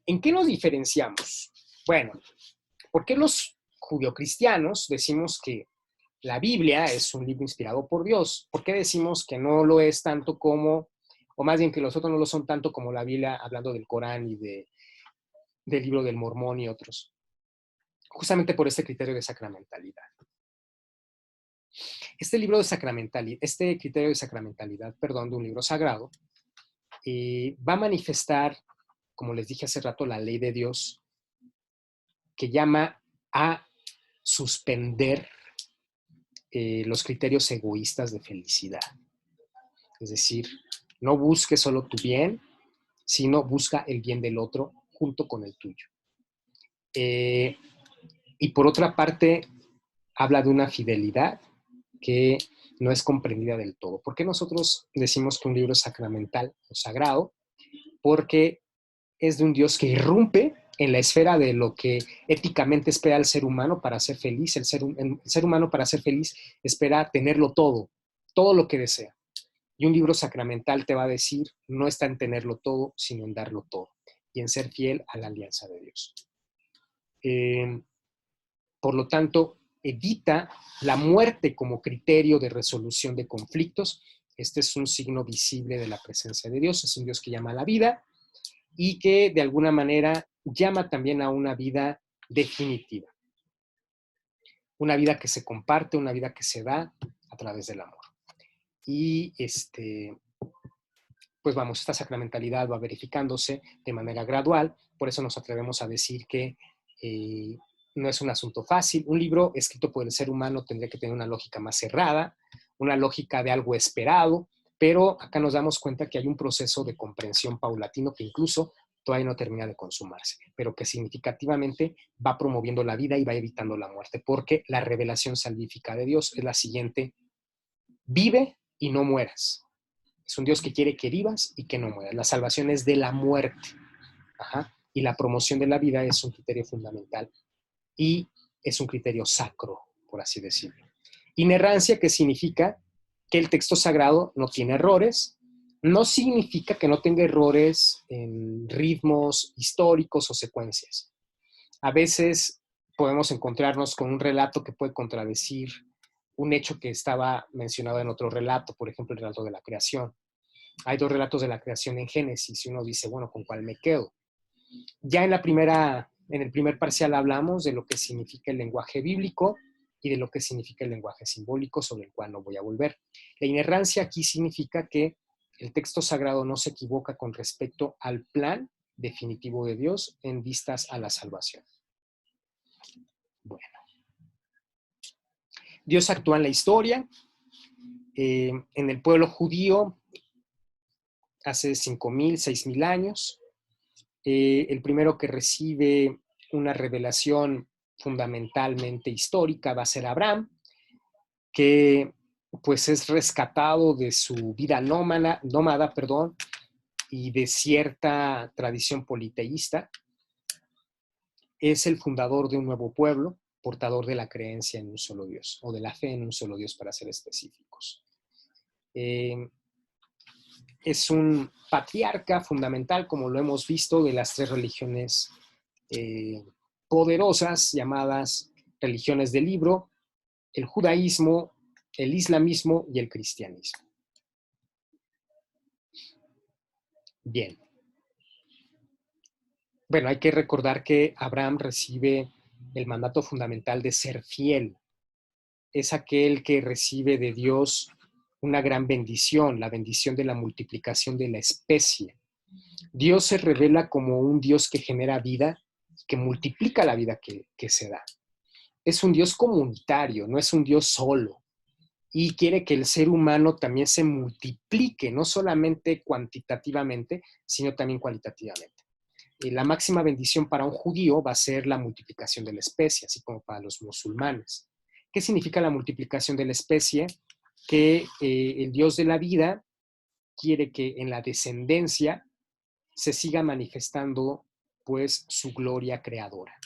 Speaker 1: ¿En qué nos diferenciamos? Bueno, ¿por qué los judio-cristianos decimos que la Biblia es un libro inspirado por Dios? ¿Por qué decimos que no lo es tanto como, o más bien que los otros no lo son tanto como la Biblia, hablando del Corán y del libro del Mormón y otros? Justamente por este criterio de sacramentalidad. Este criterio de sacramentalidad, de un libro sagrado, va a manifestar como les dije hace rato, la ley de Dios, que llama a suspender los criterios egoístas de felicidad. Es decir, no busques solo tu bien, sino busca el bien del otro junto con el tuyo. Y por otra parte, habla de una fidelidad que no es comprendida del todo. ¿Por qué nosotros decimos que un libro es sacramental o sagrado? Porque es de un Dios que irrumpe en la esfera de lo que éticamente espera el ser humano para ser feliz. El ser humano para ser feliz espera tenerlo todo, todo lo que desea. Y un libro sacramental te va a decir, no está en tenerlo todo, sino en darlo todo y en ser fiel a la alianza de Dios. Por lo tanto, evita la muerte como criterio de resolución de conflictos. Este es un signo visible de la presencia de Dios. Es un Dios que llama a la vida y que de alguna manera llama también a una vida definitiva. Una vida que se comparte, una vida que se da a través del amor. Y pues vamos, esta sacramentalidad va verificándose de manera gradual, por eso nos atrevemos a decir que no es un asunto fácil. Un libro escrito por el ser humano tendría que tener una lógica más cerrada, una lógica de algo esperado, pero acá nos damos cuenta que hay un proceso de comprensión paulatino que incluso todavía no termina de consumarse, pero que significativamente va promoviendo la vida y va evitando la muerte, porque la revelación salvífica de Dios es la siguiente: vive y no mueras. Es un Dios que quiere que vivas y que no mueras. La salvación es de la muerte. Ajá. Y la promoción de la vida es un criterio fundamental y es un criterio sacro, por así decirlo. Inerrancia, que significa que el texto sagrado no tiene errores, no significa que no tenga errores en ritmos históricos o secuencias. A veces podemos encontrarnos con un relato que puede contradecir un hecho que estaba mencionado en otro relato, por ejemplo, el relato de la creación. Hay dos relatos de la creación en Génesis y uno dice, bueno, ¿con cuál me quedo? Ya en el primer parcial hablamos de lo que significa el lenguaje bíblico y de lo que significa el lenguaje simbólico, sobre el cual no voy a volver. La inerrancia aquí significa que el texto sagrado no se equivoca con respecto al plan definitivo de Dios en vistas a la salvación. Bueno, Dios actúa en la historia, en el pueblo judío hace 5,000, 6,000 años. El primero que recibe una revelación fundamentalmente histórica va a ser Abraham, que pues es rescatado de su vida nómada, y de cierta tradición politeísta. Es el fundador de un nuevo pueblo, portador de la creencia en un solo Dios, o de la fe en un solo Dios, para ser específicos. Es un patriarca fundamental, como lo hemos visto, de las tres religiones poderosas llamadas religiones del libro: el judaísmo, el islamismo y el cristianismo. Bien. Bueno, hay que recordar que Abraham recibe el mandato fundamental de ser fiel. Es aquel que recibe de Dios una gran bendición, la bendición de la multiplicación de la especie. Dios se revela como un Dios que genera vida, que multiplica la vida que se da. Es un Dios comunitario, no es un Dios solo. Y quiere que el ser humano también se multiplique, no solamente cuantitativamente, sino también cualitativamente. La máxima bendición para un judío va a ser la multiplicación de la especie, así como para los musulmanes. ¿Qué significa la multiplicación de la especie? Que el Dios de la vida quiere que en la descendencia se siga manifestando pues su gloria creadora,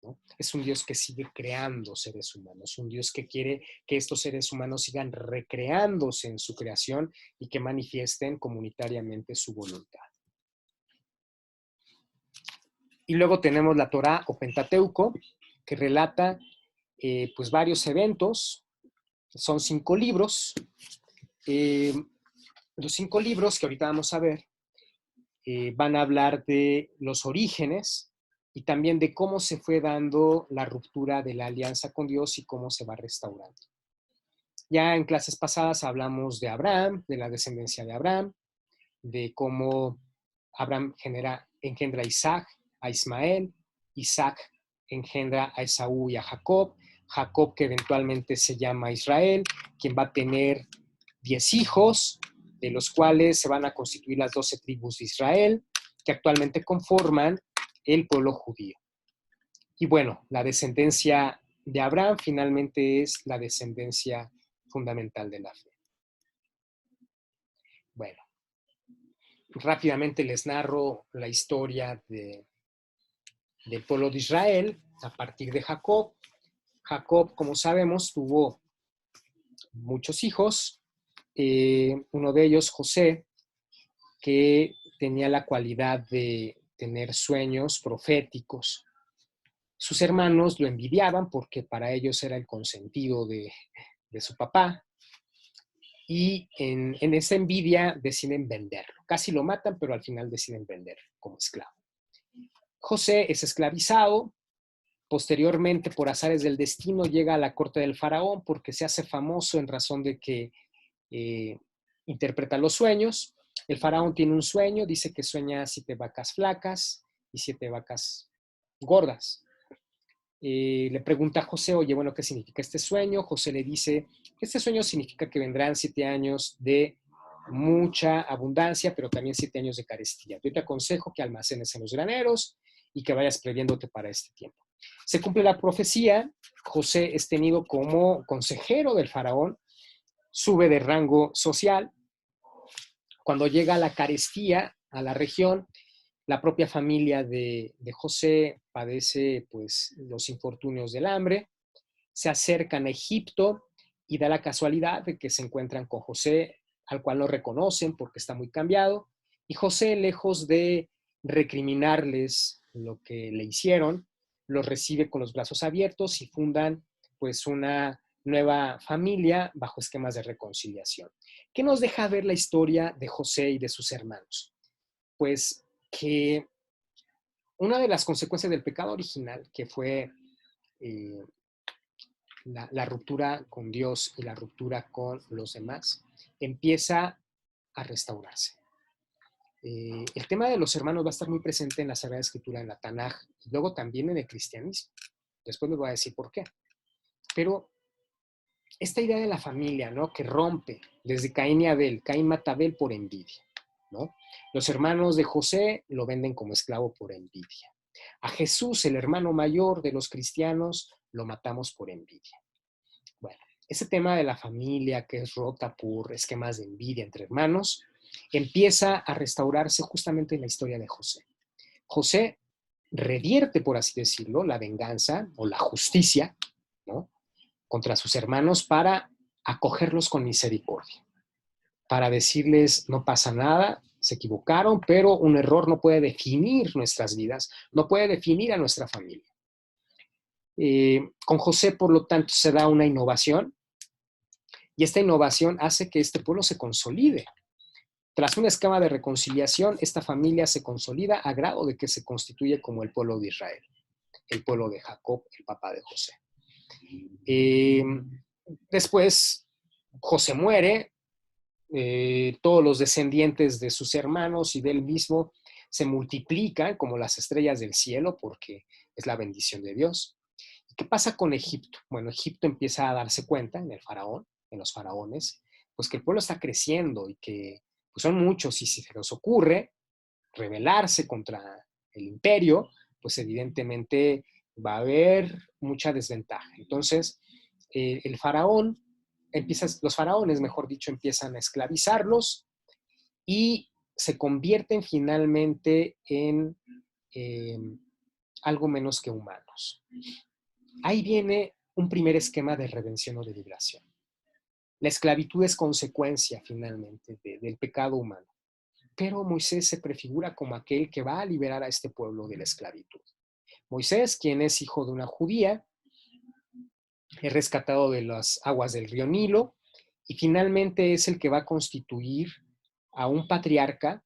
Speaker 1: ¿no? Es un Dios que sigue creando seres humanos, un Dios que quiere que estos seres humanos sigan recreándose en su creación y que manifiesten comunitariamente su voluntad. Y luego tenemos la Torá o Pentateuco, que relata pues varios eventos. Son 5 libros. Los 5 libros que ahorita vamos a ver van a hablar de los orígenes y también de cómo se fue dando la ruptura de la alianza con Dios y cómo se va restaurando. Ya en clases pasadas hablamos de Abraham, de la descendencia de Abraham, de cómo Abraham genera engendra a Isaac, a Ismael, Isaac engendra a Esaú y a Jacob, Jacob que eventualmente se llama Israel, quien va a tener 10 hijos, de los cuales se van a constituir las 12 tribus de Israel, que actualmente conforman el pueblo judío. Y bueno, la descendencia de Abraham finalmente es la descendencia fundamental de la fe. Bueno, rápidamente les narro la historia del pueblo de Israel a partir de Jacob. Jacob, como sabemos, tuvo muchos hijos. Uno de ellos, José, que tenía la cualidad de tener sueños proféticos. Sus hermanos lo envidiaban porque para ellos era el consentido de su papá. Y en esa envidia deciden venderlo. Casi lo matan, pero al final deciden venderlo como esclavo. José es esclavizado. Posteriormente, por azares del destino, llega a la corte del faraón porque se hace famoso en razón de que interpreta los sueños. El faraón tiene un sueño, dice que sueña 7 vacas flacas y 7 vacas gordas. Le pregunta a José, oye, bueno, ¿qué significa este sueño? José le dice, este sueño significa que vendrán 7 años de mucha abundancia, pero también 7 años de carestía. Yo te aconsejo que almacenes en los graneros y que vayas previéndote para este tiempo. Se cumple la profecía, José es tenido como consejero del faraón, sube de rango social. Cuando llega la carestía a la región, la propia familia de José padece pues, los infortunios del hambre, se acercan a Egipto y da la casualidad de que se encuentran con José, al cual no reconocen porque está muy cambiado, y José, lejos de recriminarles lo que le hicieron, los recibe con los brazos abiertos y fundan pues una nueva familia bajo esquemas de reconciliación. ¿Qué nos deja ver la historia de José y de sus hermanos? Pues que una de las consecuencias del pecado original, que fue la ruptura con Dios y la ruptura con los demás, empieza a restaurarse. El tema de los hermanos va a estar muy presente en la Sagrada Escritura, en la Tanaj, y luego también en el cristianismo. Después les voy a decir por qué. Pero esta idea de la familia, ¿no? Que rompe desde Caín y Abel. Caín mata a Abel por envidia, ¿no? Los hermanos de José lo venden como esclavo por envidia. A Jesús, el hermano mayor de los cristianos, lo matamos por envidia. Bueno, ese tema de la familia que es rota por esquemas de envidia entre hermanos, empieza a restaurarse justamente en la historia de José. José revierte, por así decirlo, la venganza o la justicia, ¿no?, contra sus hermanos para acogerlos con misericordia, para decirles, no pasa nada, se equivocaron, pero un error no puede definir nuestras vidas, no puede definir a nuestra familia. Con José, por lo tanto, se da una innovación y esta innovación hace que este pueblo se consolide. Tras un esquema de reconciliación, esta familia se consolida a grado de que se constituye como el pueblo de Israel, el pueblo de Jacob, el papá de José. Después, José muere, todos los descendientes de sus hermanos y de él mismo se multiplican como las estrellas del cielo porque es la bendición de Dios. ¿Qué pasa con Egipto? Bueno, Egipto empieza a darse cuenta en el faraón, en los faraones, pues que el pueblo está creciendo y que pues son muchos y si se les ocurre rebelarse contra el imperio, pues evidentemente va a haber mucha desventaja. Entonces, el faraón los faraones, mejor dicho, empiezan a esclavizarlos y se convierten finalmente en algo menos que humanos. Ahí viene un primer esquema de redención o de liberación. La esclavitud es consecuencia finalmente del pecado humano, pero Moisés se prefigura como aquel que va a liberar a este pueblo de la esclavitud. Moisés, quien es hijo de una judía, es rescatado de las aguas del río Nilo y finalmente es el que va a constituir a un patriarca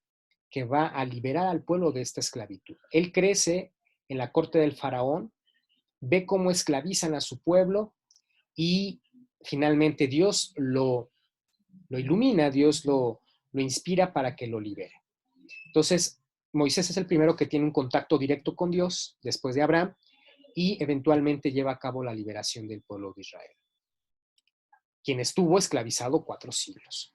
Speaker 1: que va a liberar al pueblo de esta esclavitud. Él crece en la corte del faraón, ve cómo esclavizan a su pueblo y finalmente Dios lo ilumina, Dios lo inspira para que lo libere. Entonces, Moisés es el primero que tiene un contacto directo con Dios después de Abraham y eventualmente lleva a cabo la liberación del pueblo de Israel, quien estuvo esclavizado 4 siglos.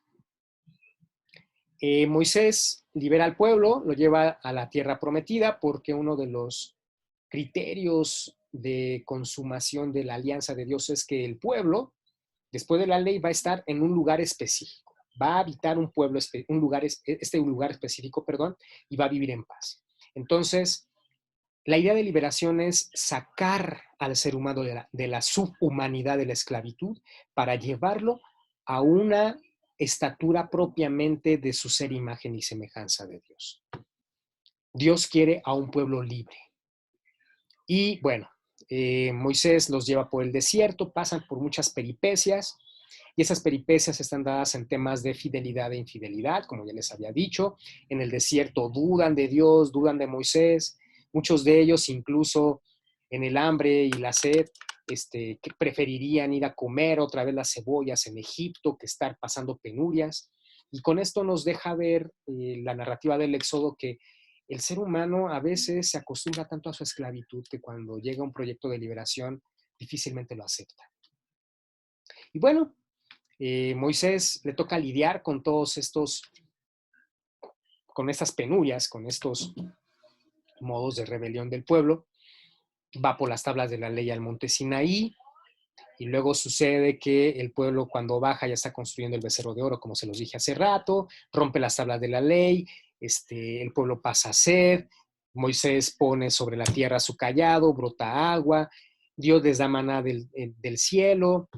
Speaker 1: Moisés libera al pueblo, lo lleva a la tierra prometida porque uno de los criterios de consumación de la alianza de Dios es que el pueblo, después de la ley, va a estar en un lugar específico, va a habitar un pueblo, un lugar específico, perdón, y va a vivir en paz. Entonces, la idea de liberación es sacar al ser humano de la subhumanidad de la esclavitud para llevarlo a una estatura propiamente de su ser, imagen y semejanza de Dios. Dios quiere a un pueblo libre. Y bueno, Moisés los lleva por el desierto, pasan por muchas peripecias, y esas peripecias están dadas en temas de fidelidad e infidelidad, como ya les había dicho. En el desierto dudan de Dios, dudan de Moisés. Muchos de ellos, incluso en el hambre y la sed, que preferirían ir a comer otra vez las cebollas en Egipto que estar pasando penurias. Y con esto nos deja ver la narrativa del Éxodo, que el ser humano a veces se acostumbra tanto a su esclavitud que cuando llega un proyecto de liberación difícilmente lo acepta. Y bueno, Moisés le toca lidiar con todos estos, con estas penurias, con estos modos de rebelión del pueblo. Va por las tablas de la ley al monte Sinaí, y luego sucede que el pueblo, cuando baja, ya está construyendo el becerro de oro, como se los dije hace rato, rompe las tablas de la ley, el pueblo pasa sed, Moisés pone sobre la tierra su cayado, brota agua, Dios les da maná del cielo,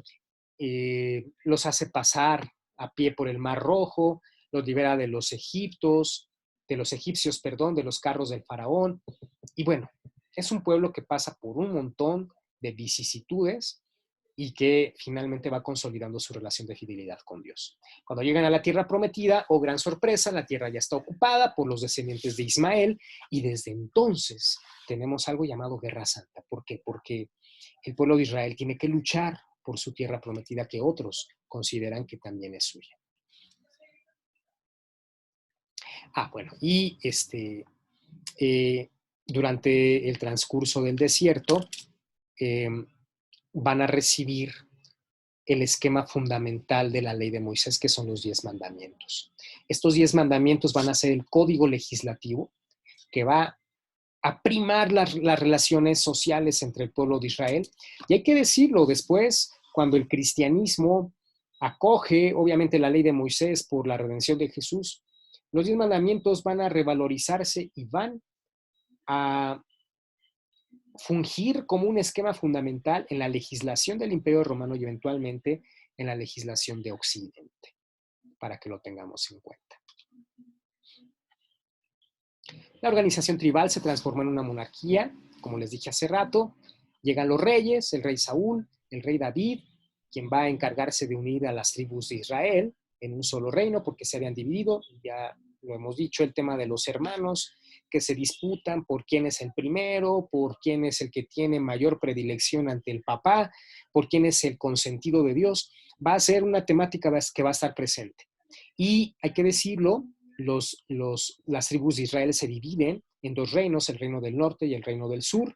Speaker 1: los hace pasar a pie por el Mar Rojo, los libera de los egipcios, perdón, de los carros del faraón. Y bueno, es un pueblo que pasa por un montón de vicisitudes y que finalmente va consolidando su relación de fidelidad con Dios. Cuando llegan a la tierra prometida, oh gran sorpresa, la tierra ya está ocupada por los descendientes de Ismael, y desde entonces tenemos algo llamado Guerra Santa. ¿Por qué? Porque el pueblo de Israel tiene que luchar por su tierra prometida que otros consideran que también es suya. Bueno, y durante el transcurso del desierto van a recibir el esquema fundamental de la ley de Moisés, que son los 10 mandamientos. Estos 10 mandamientos van a ser el código legislativo que va a primar las relaciones sociales entre el pueblo de Israel. Y hay que decirlo, después, cuando el cristianismo acoge, obviamente, la ley de Moisés por la redención de Jesús, los 10 mandamientos van a revalorizarse y van a fungir como un esquema fundamental en la legislación del Imperio Romano y eventualmente en la legislación de Occidente, para que lo tengamos en cuenta. La organización tribal se transformó en una monarquía, como les dije hace rato. Llegan los reyes, el rey Saúl, el rey David, quien va a encargarse de unir a las tribus de Israel en un solo reino, porque se habían dividido. Ya lo hemos dicho, el tema de los hermanos que se disputan por quién es el primero, por quién es el que tiene mayor predilección ante el papá, por quién es el consentido de Dios, va a ser una temática que va a estar presente. Y hay que decirlo, las tribus de Israel se dividen en 2 reinos, el reino del norte y el reino del sur,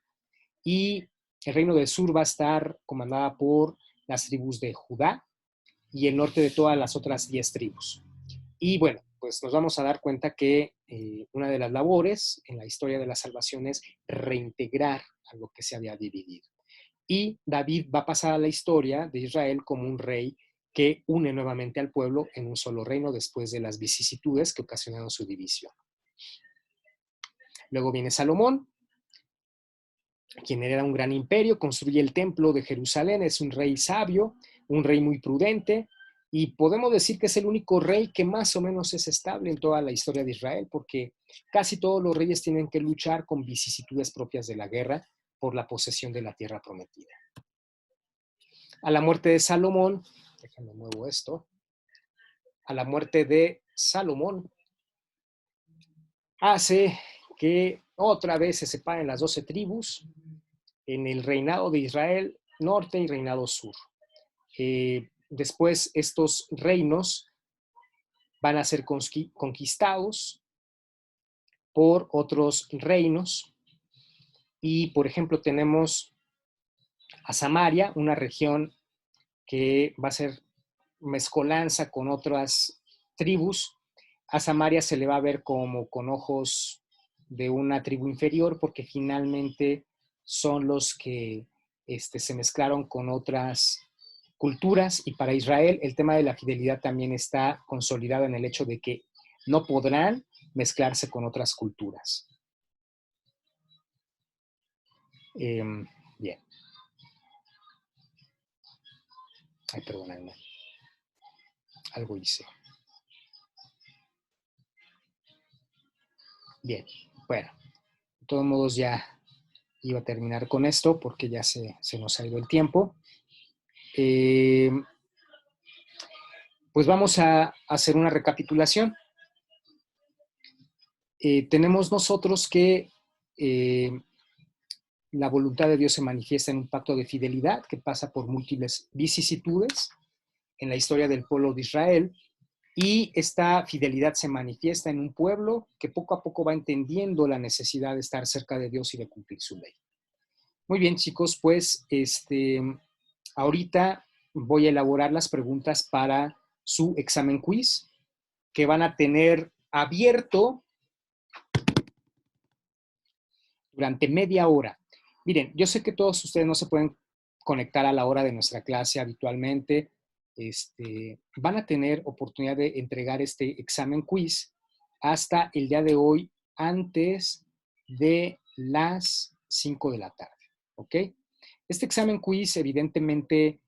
Speaker 1: y el reino del sur va a estar comandada por las tribus de Judá y el norte de todas las otras 10 tribus. Y bueno, pues nos vamos a dar cuenta que una de las labores en la historia de la salvación es reintegrar a lo que se había dividido. Y David va a pasar a la historia de Israel como un rey que une nuevamente al pueblo en un solo reino después de las vicisitudes que ocasionaron su división. Luego viene Salomón, quien era un gran imperio, construye el templo de Jerusalén, es un rey sabio, un rey muy prudente, y podemos decir que es el único rey que más o menos es estable en toda la historia de Israel, porque casi todos los reyes tienen que luchar con vicisitudes propias de la guerra por la posesión de la tierra prometida. A la muerte de Salomón, déjenme muevo esto, a la muerte de Salomón, hace que otra vez se separen las 12 tribus en el reinado de Israel norte y reinado sur. Después estos reinos van a ser conquistados por otros reinos. Y, por ejemplo, tenemos a Samaria, una región que va a ser mezcolanza con otras tribus. A Samaria se le va a ver como con ojos de una tribu inferior porque finalmente son los que se mezclaron con otras culturas, y para Israel el tema de la fidelidad también está consolidado en el hecho de que no podrán mezclarse con otras culturas. Bien. Ay, perdónenme. Algo hice. Bien, bueno, de todos modos ya iba a terminar con esto porque ya se nos ha ido el tiempo. Pues vamos a hacer una recapitulación. Tenemos nosotros que la voluntad de Dios se manifiesta en un pacto de fidelidad que pasa por múltiples vicisitudes en la historia del pueblo de Israel, y esta fidelidad se manifiesta en un pueblo que poco a poco va entendiendo la necesidad de estar cerca de Dios y de cumplir su ley. Muy bien, chicos, pues ahorita voy a elaborar las preguntas para su examen quiz que van a tener abierto durante media hora. Miren, yo sé que todos ustedes no se pueden conectar a la hora de nuestra clase habitualmente. Van a tener oportunidad de entregar este examen quiz hasta el día de hoy antes de las 5 de la tarde, ¿ok? Este examen quiz evidentemente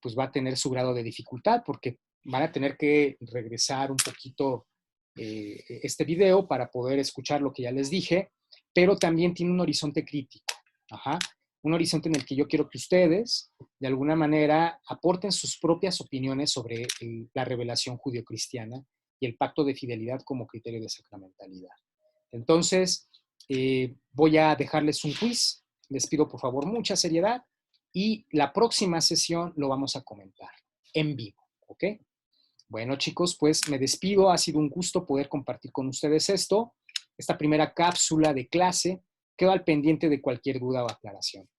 Speaker 1: pues va a tener su grado de dificultad porque van a tener que regresar un poquito este video para poder escuchar lo que ya les dije, pero también tiene un horizonte crítico. Ajá. Un horizonte en el que yo quiero que ustedes, de alguna manera, aporten sus propias opiniones sobre la revelación judio-cristiana y el pacto de fidelidad como criterio de sacramentalidad. Entonces, voy a dejarles un quiz. Les pido, por favor, mucha seriedad y la próxima sesión lo vamos a comentar en vivo, ¿ok? Bueno, chicos, pues me despido. Ha sido un gusto poder compartir con ustedes esta primera cápsula de clase. Quedo al pendiente de cualquier duda o aclaración.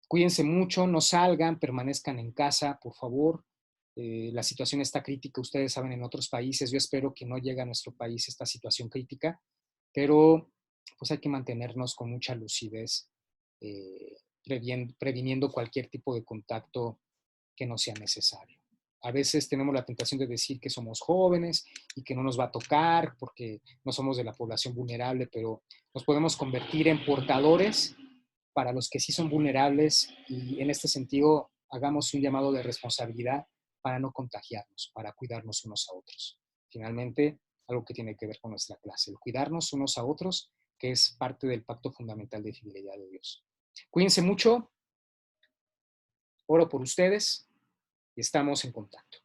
Speaker 1: Cuídense mucho, no salgan, permanezcan en casa, por favor. La situación está crítica, ustedes saben, en otros países. Yo espero que no llegue a nuestro país esta situación crítica, pero pues hay que mantenernos con mucha lucidez, previniendo cualquier tipo de contacto que no sea necesario. A veces tenemos la tentación de decir que somos jóvenes y que no nos va a tocar porque no somos de la población vulnerable, pero nos podemos convertir en portadores para los que sí son vulnerables, y en este sentido hagamos un llamado de responsabilidad para no contagiarnos, para cuidarnos unos a otros. Finalmente, algo que tiene que ver con nuestra clase, el cuidarnos unos a otros, que es parte del pacto fundamental de fidelidad de Dios. Cuídense mucho, oro por ustedes y estamos en contacto.